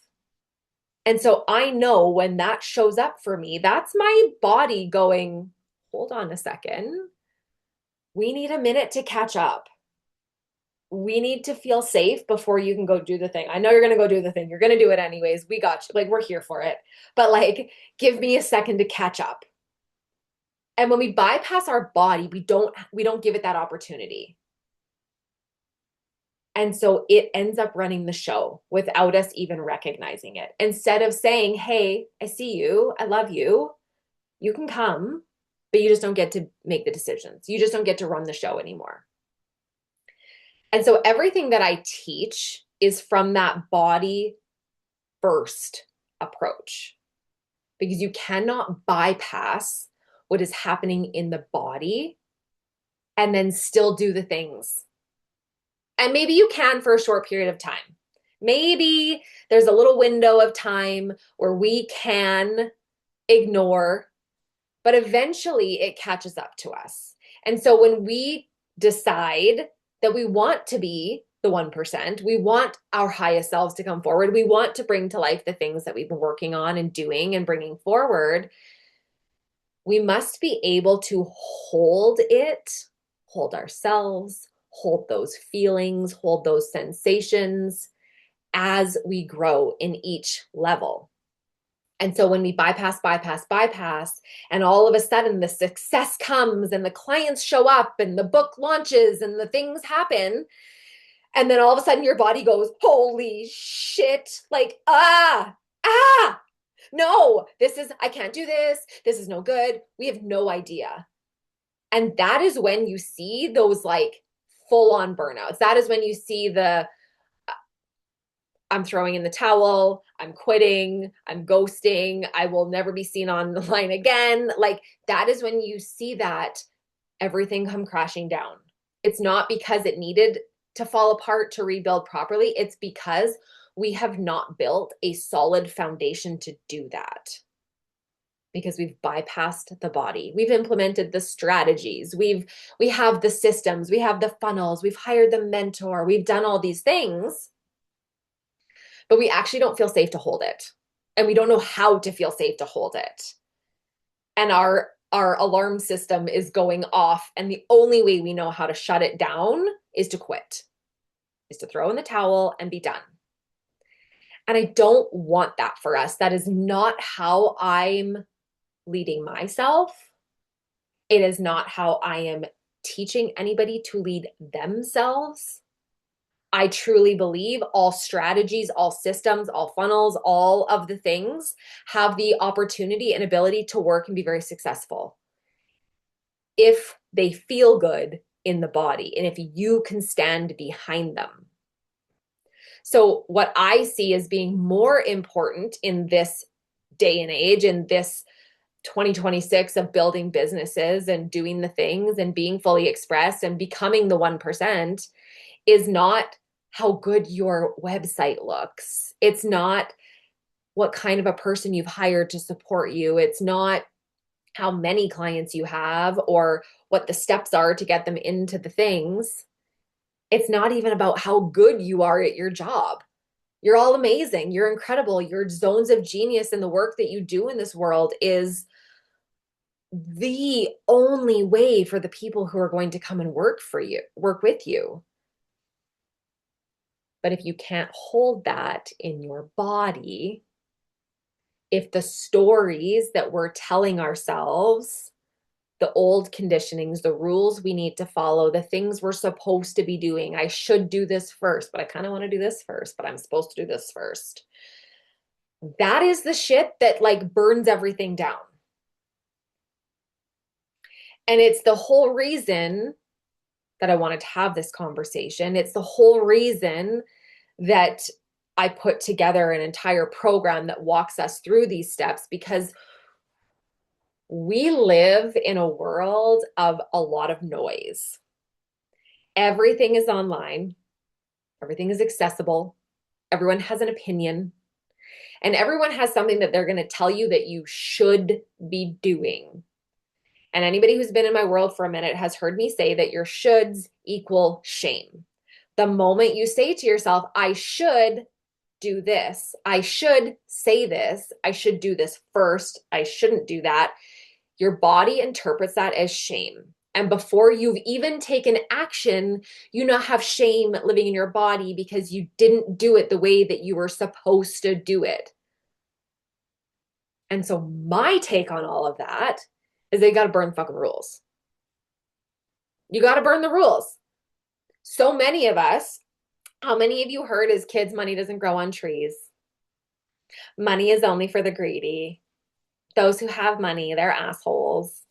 And so I know when that shows up for me, that's my body going, hold on a second. We need a minute to catch up. We need to feel safe before you can go do the thing. I know you're going to go do the thing. You're going to do it anyways. We got you. Like, we're here for it. But like, give me a second to catch up. And when we bypass our body, we don't give it that opportunity. And so it ends up running the show without us even recognizing it. Instead of saying, hey, I see you, I love you, you can come, but you just don't get to make the decisions. You just don't get to run the show anymore. And so everything that I teach is from that body first approach, because you cannot bypass what is happening in the body and then still do the things. And maybe you can for a short period of time. Maybe there's a little window of time where we can ignore, but eventually it catches up to us. And so when we decide that we want to be the 1%, we want our highest selves to come forward, we want to bring to life the things that we've been working on and doing and bringing forward, we must be able to hold it, hold ourselves, hold those feelings, hold those sensations as we grow in each level. And so when we bypass, and all of a sudden the success comes and the clients show up and the book launches and the things happen, and then all of a sudden your body goes, holy shit, like, no, I can't do this. This is no good. We have no idea. And that is when you see those like full on burnouts. That is when you see I'm throwing in the towel, I'm quitting, I'm ghosting, I will never be seen online again. Like, that is when you see that everything come crashing down. It's not because it needed to fall apart to rebuild properly. It's because we have not built a solid foundation to do that. Because we've bypassed the body. We've implemented the strategies. We have the systems, we have the funnels, we've hired the mentor, we've done all these things, but we actually don't feel safe to hold it. And we don't know how to feel safe to hold it. And our alarm system is going off. And the only way we know how to shut it down is to quit, is to throw in the towel and be done. And I don't want that for us. That is not how I'm leading myself. It is not how I am teaching anybody to lead themselves. I truly believe all strategies, all systems, all funnels, all of the things have the opportunity and ability to work and be very successful if they feel good in the body and if you can stand behind them. So what I see as being more important in this day and age, in this 2026 of building businesses and doing the things and being fully expressed and becoming the 1%, is not how good your website looks. It's not what kind of a person you've hired to support you. It's not how many clients you have or what the steps are to get them into the things. It's not even about how good you are at your job. You're all amazing. You're incredible. Your zones of genius and the work that you do in this world is the only way for the people who are going to come and work with you. But if you can't hold that in your body, if the stories that we're telling ourselves the old conditionings, the rules we need to follow, the things we're supposed to be doing. I should do this first, but I kind of want to do this first, but I'm supposed to do this first. That is the shit that like burns everything down. And it's the whole reason that I wanted to have this conversation. It's the whole reason that I put together an entire program that walks us through these steps, because we live in a world of a lot of noise. Everything is online. Everything is accessible. Everyone has an opinion. And everyone has something that they're going to tell you that you should be doing. And anybody who's been in my world for a minute has heard me say that your shoulds equal shame. The moment you say to yourself, I should do this, I should say this, I should do this first, I shouldn't do that, your body interprets that as shame. And before you've even taken action, you now have shame living in your body because you didn't do it the way that you were supposed to do it. And so my take on all of that is they got to burn the fucking rules. You got to burn the rules. So many of us, how many of you heard as kids, money doesn't grow on trees? Money is only for the greedy. Those who have money, they're assholes.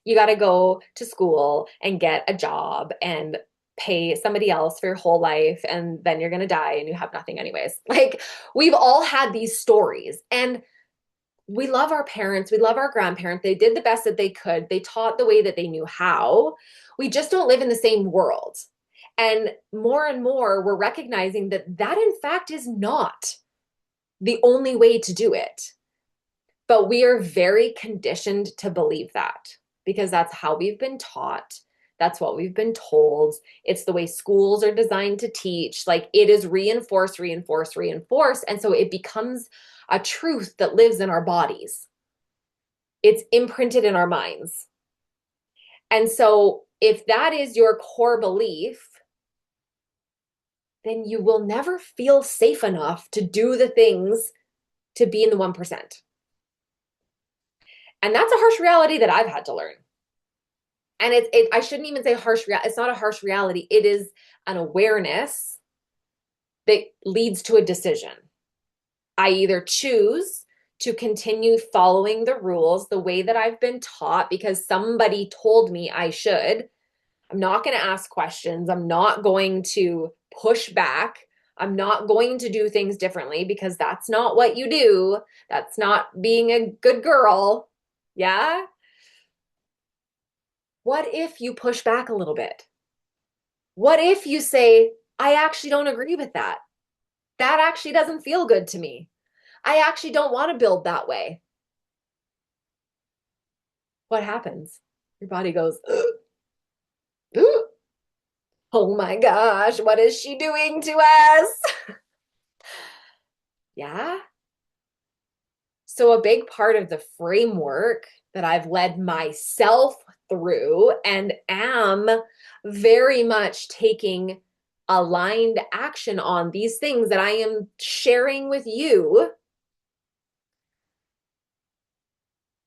You got to go to school and get a job and pay somebody else for your whole life, and then you're going to die and you have nothing anyways. Like, we've all had these stories, and we love our parents. We love our grandparents. They did the best that they could. They taught the way that they knew how. We just don't live in the same world. And more, we're recognizing that that in fact is not the only way to do it. But we are very conditioned to believe that because that's how we've been taught. That's what we've been told. It's the way schools are designed to teach. Like, it is reinforced. And so it becomes a truth that lives in our bodies. It's imprinted in our minds. And so if that is your core belief, then you will never feel safe enough to do the things to be in the 1%. And that's a harsh reality that I've had to learn. And I shouldn't even say harsh reality. It's not a harsh reality. It is an awareness that leads to a decision. I either choose to continue following the rules the way that I've been taught because somebody told me I should. I'm not going to ask questions. I'm not going to push back. I'm not going to do things differently because that's not what you do. That's not being a good girl. Yeah? What if you push back a little bit? What if you say, I actually don't agree with that? That actually doesn't feel good to me. I actually don't want to build that way. What happens? Your body goes, oh my gosh, what is she doing to us? Yeah. So a big part of the framework that I've led myself through and am very much taking aligned action on these things that I am sharing with you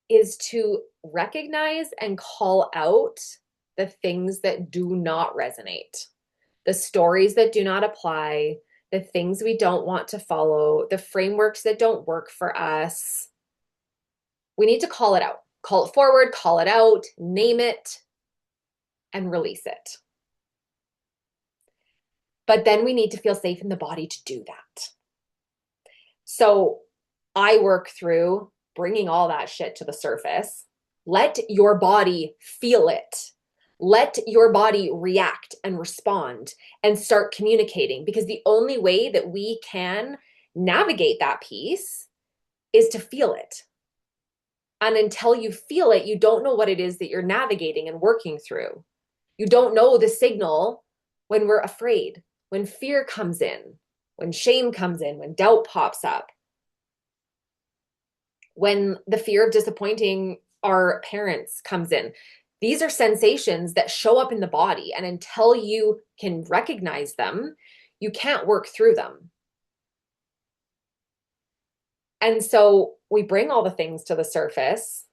is to recognize and call out the things that do not resonate, the stories that do not apply, the things we don't want to follow, the frameworks that don't work for us. We need to call it out, call it forward, call it out, name it, and release it. But then we need to feel safe in the body to do that. So I work through bringing all that shit to the surface. Let your body feel it. Let your body react and respond and start communicating, because the only way that we can navigate that piece is to feel it. And until you feel it, you don't know what it is that you're navigating and working through. You don't know the signal when we're afraid, when fear comes in, when shame comes in, when doubt pops up, when the fear of disappointing our parents comes in. These are sensations that show up in the body, and until you can recognize them, you can't work through them. And so we bring all the things to the surface,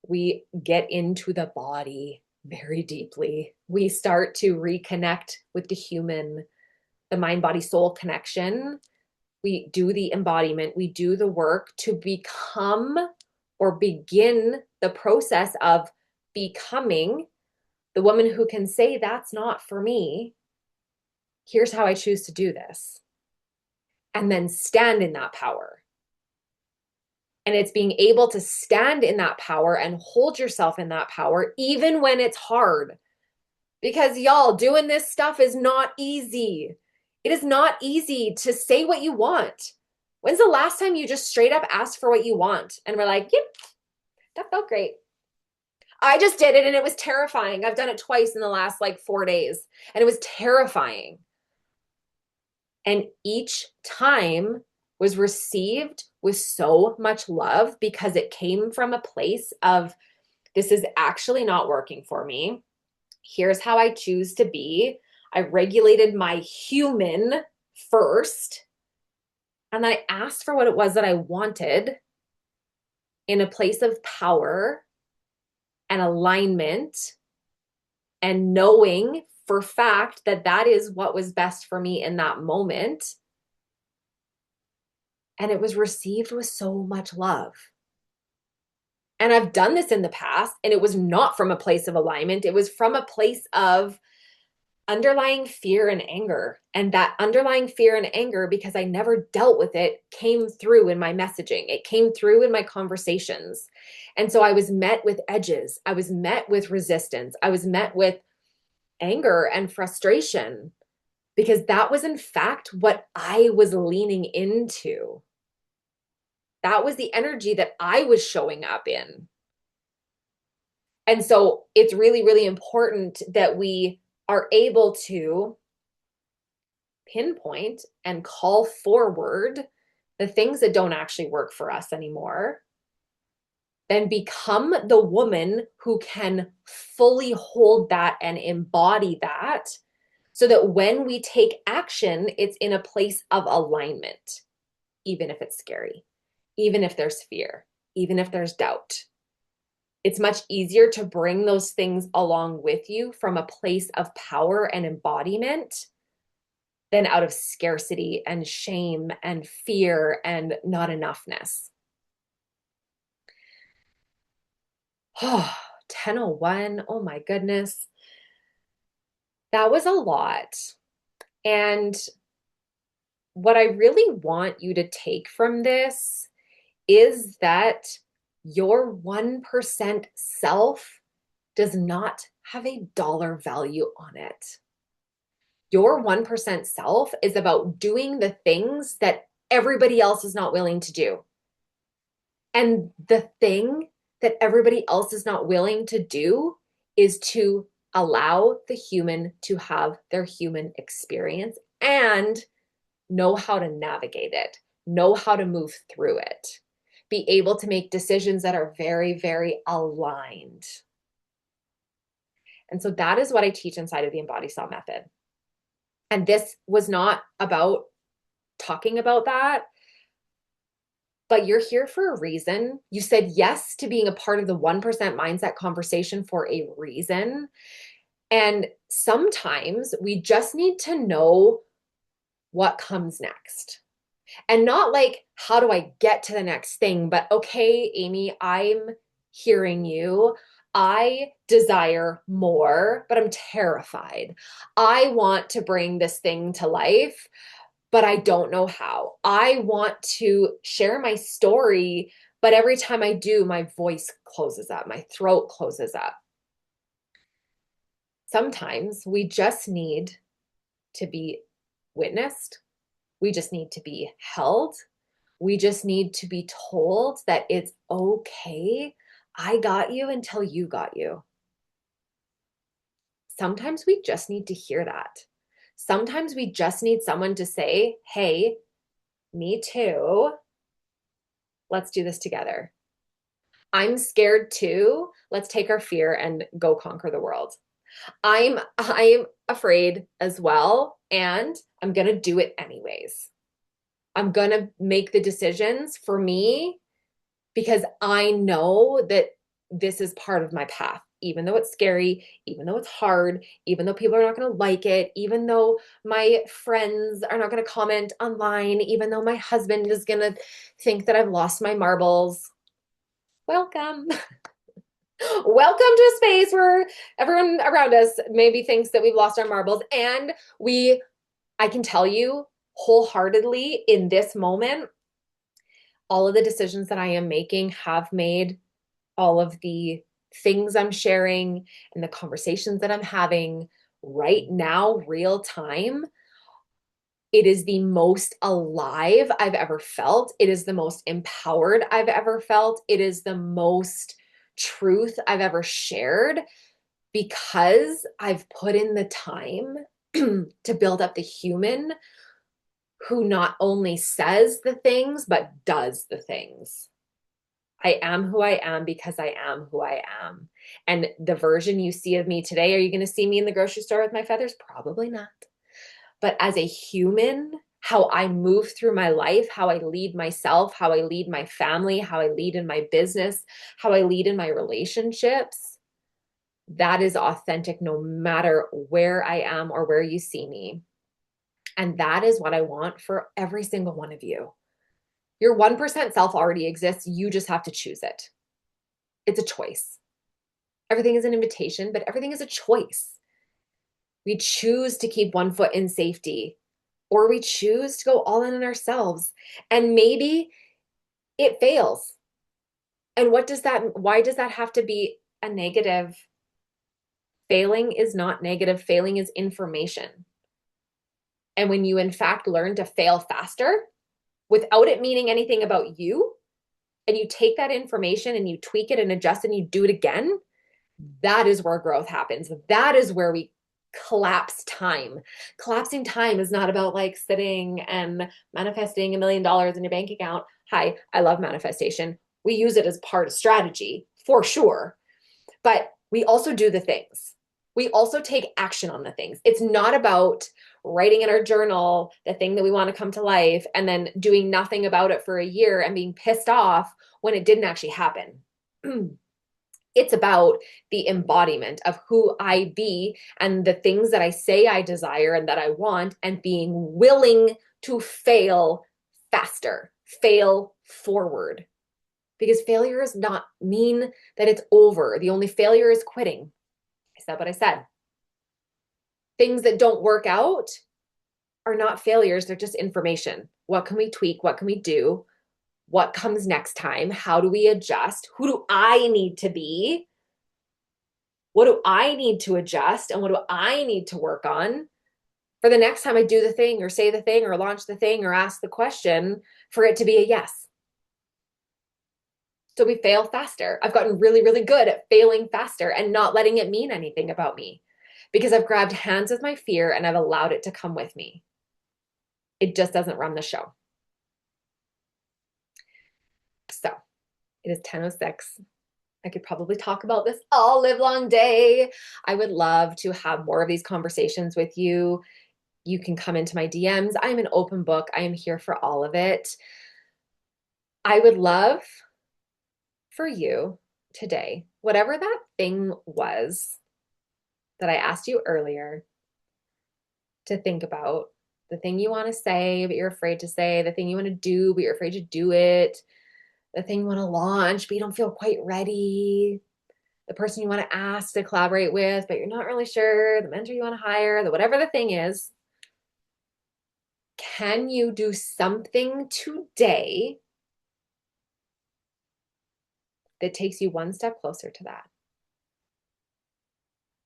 we get into the body very deeply. We start to reconnect with the human, the mind, body, soul connection. We do the embodiment, we do the work to become or begin the process of becoming the woman who can say, that's not for me. Here's how I choose to do this. And then stand in that power. And it's being able to stand in that power and hold yourself in that power, even when it's hard. Because y'all, doing this stuff is not easy. It is not easy to say what you want. When's the last time you just straight up asked for what you want and were like, yep, that felt great. I just did it and it was terrifying. I've done it twice in the last like 4 days and it was terrifying. And each time was received with so much love because it came from a place of, this is actually not working for me. Here's how I choose to be. I regulated my human first. And then I asked for what it was that I wanted in a place of power and alignment and knowing for fact that that is what was best for me in that moment. And it was received with so much love. And I've done this in the past, and it was not from a place of alignment. It was from a place of underlying fear and anger. And that underlying fear and anger, because I never dealt with it, came through in my messaging. It came through in my conversations. And so I was met with edges. I was met with resistance. I was met with anger and frustration because that was in fact what I was leaning into. That was the energy that I was showing up in. And so it's really, really important that we are able to pinpoint and call forward the things that don't actually work for us anymore, then become the woman who can fully hold that and embody that so that when we take action, it's in a place of alignment, even if it's scary, even if there's fear, even if there's doubt. It's much easier to bring those things along with you from a place of power and embodiment than out of scarcity and shame and fear and not enoughness. Oh, 10:01. Oh my goodness. That was a lot. And what I really want you to take from this is that your 1% self does not have a dollar value on it. Your 1% self is about doing the things that everybody else is not willing to do. And the thing that everybody else is not willing to do is to allow the human to have their human experience and know how to navigate it, know how to move through it, be able to make decisions that are very, very aligned. And so that is what I teach inside of the Embody Cell method. And this was not about talking about that, but you're here for a reason. You said yes to being a part of the 1% mindset conversation for a reason. And sometimes we just need to know what comes next. And not like, how do I get to the next thing? But okay, Amy, I'm hearing you. I desire more, but I'm terrified. I want to bring this thing to life, but I don't know how. I want to share my story, but every time I do, my voice closes up, my throat closes up. Sometimes we just need to be witnessed. We just need to be held. We just need to be told that it's okay. I got you until you got you. Sometimes we just need to hear that. Sometimes we just need someone to say, hey, me too. Let's do this together. I'm scared too. Let's take our fear and go conquer the world. I'm afraid as well, and I'm going to do it anyways. I'm going to make the decisions for me because I know that this is part of my path, even though it's scary, even though it's hard, even though people are not going to like it, even though my friends are not going to comment online, even though my husband is going to think that I've lost my marbles. Welcome. Welcome to a space where everyone around us maybe thinks that we've lost our marbles. And I can tell you wholeheartedly in this moment, all of the decisions that I am making have made, all of the things I'm sharing and the conversations that I'm having right now, real time. It is the most alive I've ever felt. It is the most empowered I've ever felt. It is the most truth I've ever shared because I've put in the time to build up the human who not only says the things, but does the things. I am who I am because I am who I am. And the version you see of me today, are you going to see me in the grocery store with my feathers? Probably not. But as a human, how I move through my life, how I lead myself, how I lead my family, how I lead in my business, how I lead in my relationships, that is authentic no matter where I am or where you see me. And that is what I want for every single one of you. Your 1% self already exists. You just have to choose it. It's a choice. Everything is an invitation, but everything is a choice. We choose to keep one foot in safety, or we choose to go all in on ourselves. And maybe it fails. And why does that have to be a negative? Failing is not negative. Failing is information. And when you in fact learn to fail faster without it meaning anything about you, and you take that information and you tweak it and adjust and you do it again, that is where growth happens. That is where we collapse time. Collapsing time is not about like sitting and manifesting $1 million in your bank account. Hi, I love manifestation. We use it as part of strategy for sure. But we also do the things. We also take action on the things. It's not about writing in our journal the thing that we want to come to life and then doing nothing about it for a year and being pissed off when it didn't actually happen. It's about the embodiment of who I be and the things that I say I desire and that I want, and being willing to fail faster, fail forward. Because failure does not mean that it's over. The only failure is quitting. I said what I said. Things that don't work out are not failures. They're just information. What can we tweak? What can we do? What comes next time? How do we adjust? Who do I need to be? What do I need to adjust? And what do I need to work on for the next time I do the thing or say the thing or launch the thing or ask the question for it to be a yes? So we fail faster. I've gotten really, really good at failing faster and not letting it mean anything about me because I've grabbed hands with my fear and I've allowed it to come with me. It just doesn't run the show. So it is 10:06. I could probably talk about this all live long day. I would love to have more of these conversations with you. You can come into my DMs. I'm an open book. I am here for all of it. I would love for you today, whatever that thing was that I asked you earlier, to think about the thing you want to say, but you're afraid to say, the thing you want to do, but you're afraid to do it, the thing you want to launch, but you don't feel quite ready, the person you want to ask to collaborate with, but you're not really sure, the mentor you want to hire, whatever the thing is. Can you do something today that takes you one step closer to that?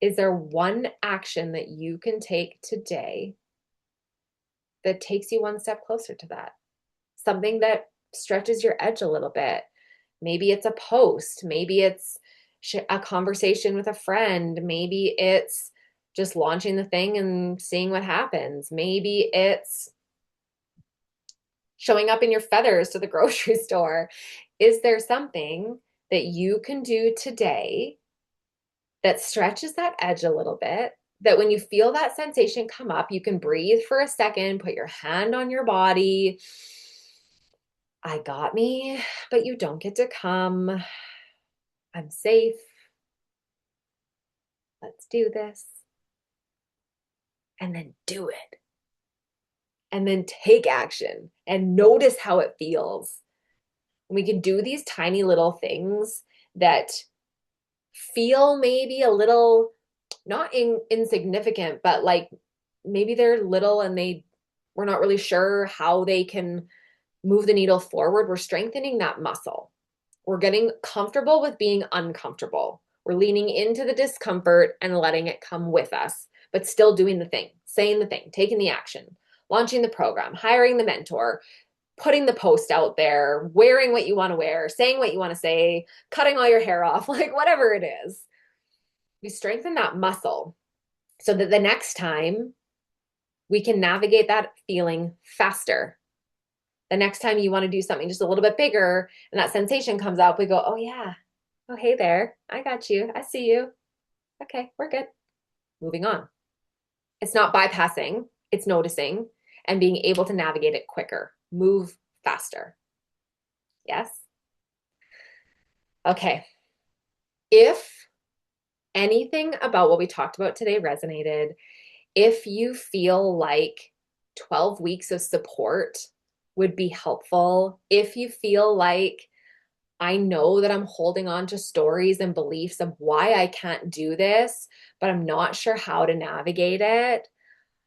Is there one action that you can take today that takes you one step closer to that? Something that stretches your edge a little bit. Maybe it's a post. Maybe it's a conversation with a friend. Maybe it's just launching the thing and seeing what happens. Maybe it's showing up in your feathers to the grocery store. Is there something that you can do today that stretches that edge a little bit, that when you feel that sensation come up, you can breathe for a second, put your hand on your body. I got me, but you don't get to come. I'm safe. Let's do this. And then do it. And then take action and notice how it feels. We can do these tiny little things that feel maybe a little not insignificant, but like maybe they're little and we're not really sure how they can move the needle forward. We're strengthening that muscle. We're getting comfortable with being uncomfortable. We're leaning into the discomfort and letting it come with us, but still doing the thing, saying the thing, taking the action, launching the program, hiring the mentor, putting the post out there, wearing what you want to wear, saying what you want to say, cutting all your hair off, like whatever it is. We strengthen that muscle so that the next time we can navigate that feeling faster. The next time you want to do something just a little bit bigger and that sensation comes up, we go, oh yeah, oh hey there, I got you, I see you. Okay, we're good. Moving on. It's not bypassing, it's noticing and being able to navigate it quicker, move faster. Yes? Okay. If anything about what we talked about today resonated, if you feel like 12 weeks of support would be helpful, if you feel like I know that I'm holding on to stories and beliefs of why I can't do this, but I'm not sure how to navigate it,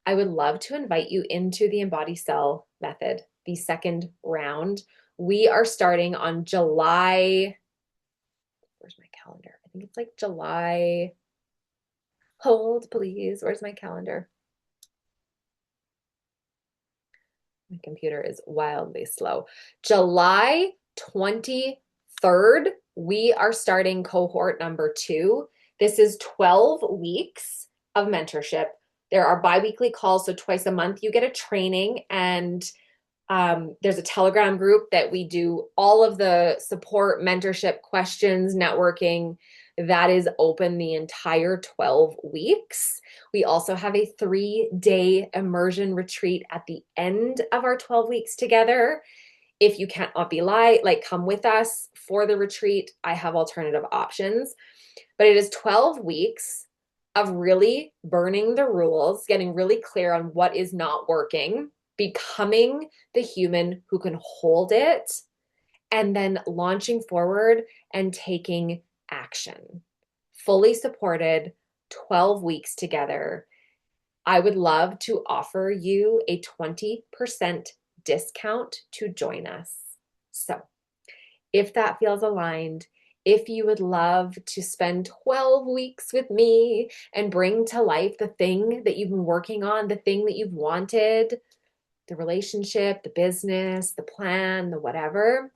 I would love to invite you into the Embody Cell method, the second round. We are starting on July, where's my calendar? I think it's like July, hold please, where's my calendar? My computer is wildly slow. July 23rd, we are starting cohort number 2. This is 12 weeks of mentorship. There are bi-weekly calls, so twice a month you get a training, and there's a Telegram group that we do all of the support, mentorship, questions, networking. That is open the entire 12 weeks. We also have a 3-day immersion retreat at the end of our 12 weeks together. If you can't be like come with us for the retreat, I have alternative options. But it is 12 weeks of really burning the rules, getting really clear on what is not working, becoming the human who can hold it, and then launching forward and taking action. Fully supported, 12 weeks together. I would love to offer you a 20% discount to join us. So if that feels aligned, if you would love to spend 12 weeks with me and bring to life the thing that you've been working on, the thing that you've wanted, the relationship, the business, the plan, the whatever,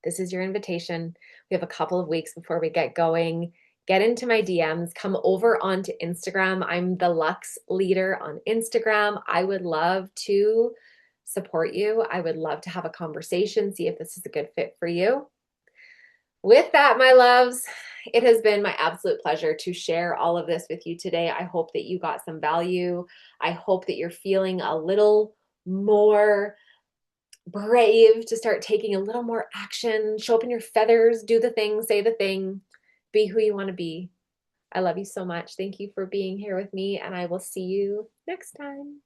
this is your invitation. We have a couple of weeks before we get going. Get into my DMs, come over onto Instagram. I'm the Lux Leader on Instagram. I would love to support you. I would love to have a conversation, see if this is a good fit for you. With that, my loves, it has been my absolute pleasure to share all of this with you today. I hope that you got some value. I hope that you're feeling a little more brave to start taking a little more action, show up in your feathers, do the thing, say the thing, be who you want to be. I love you so much. Thank you for being here with me, and I will see you next time.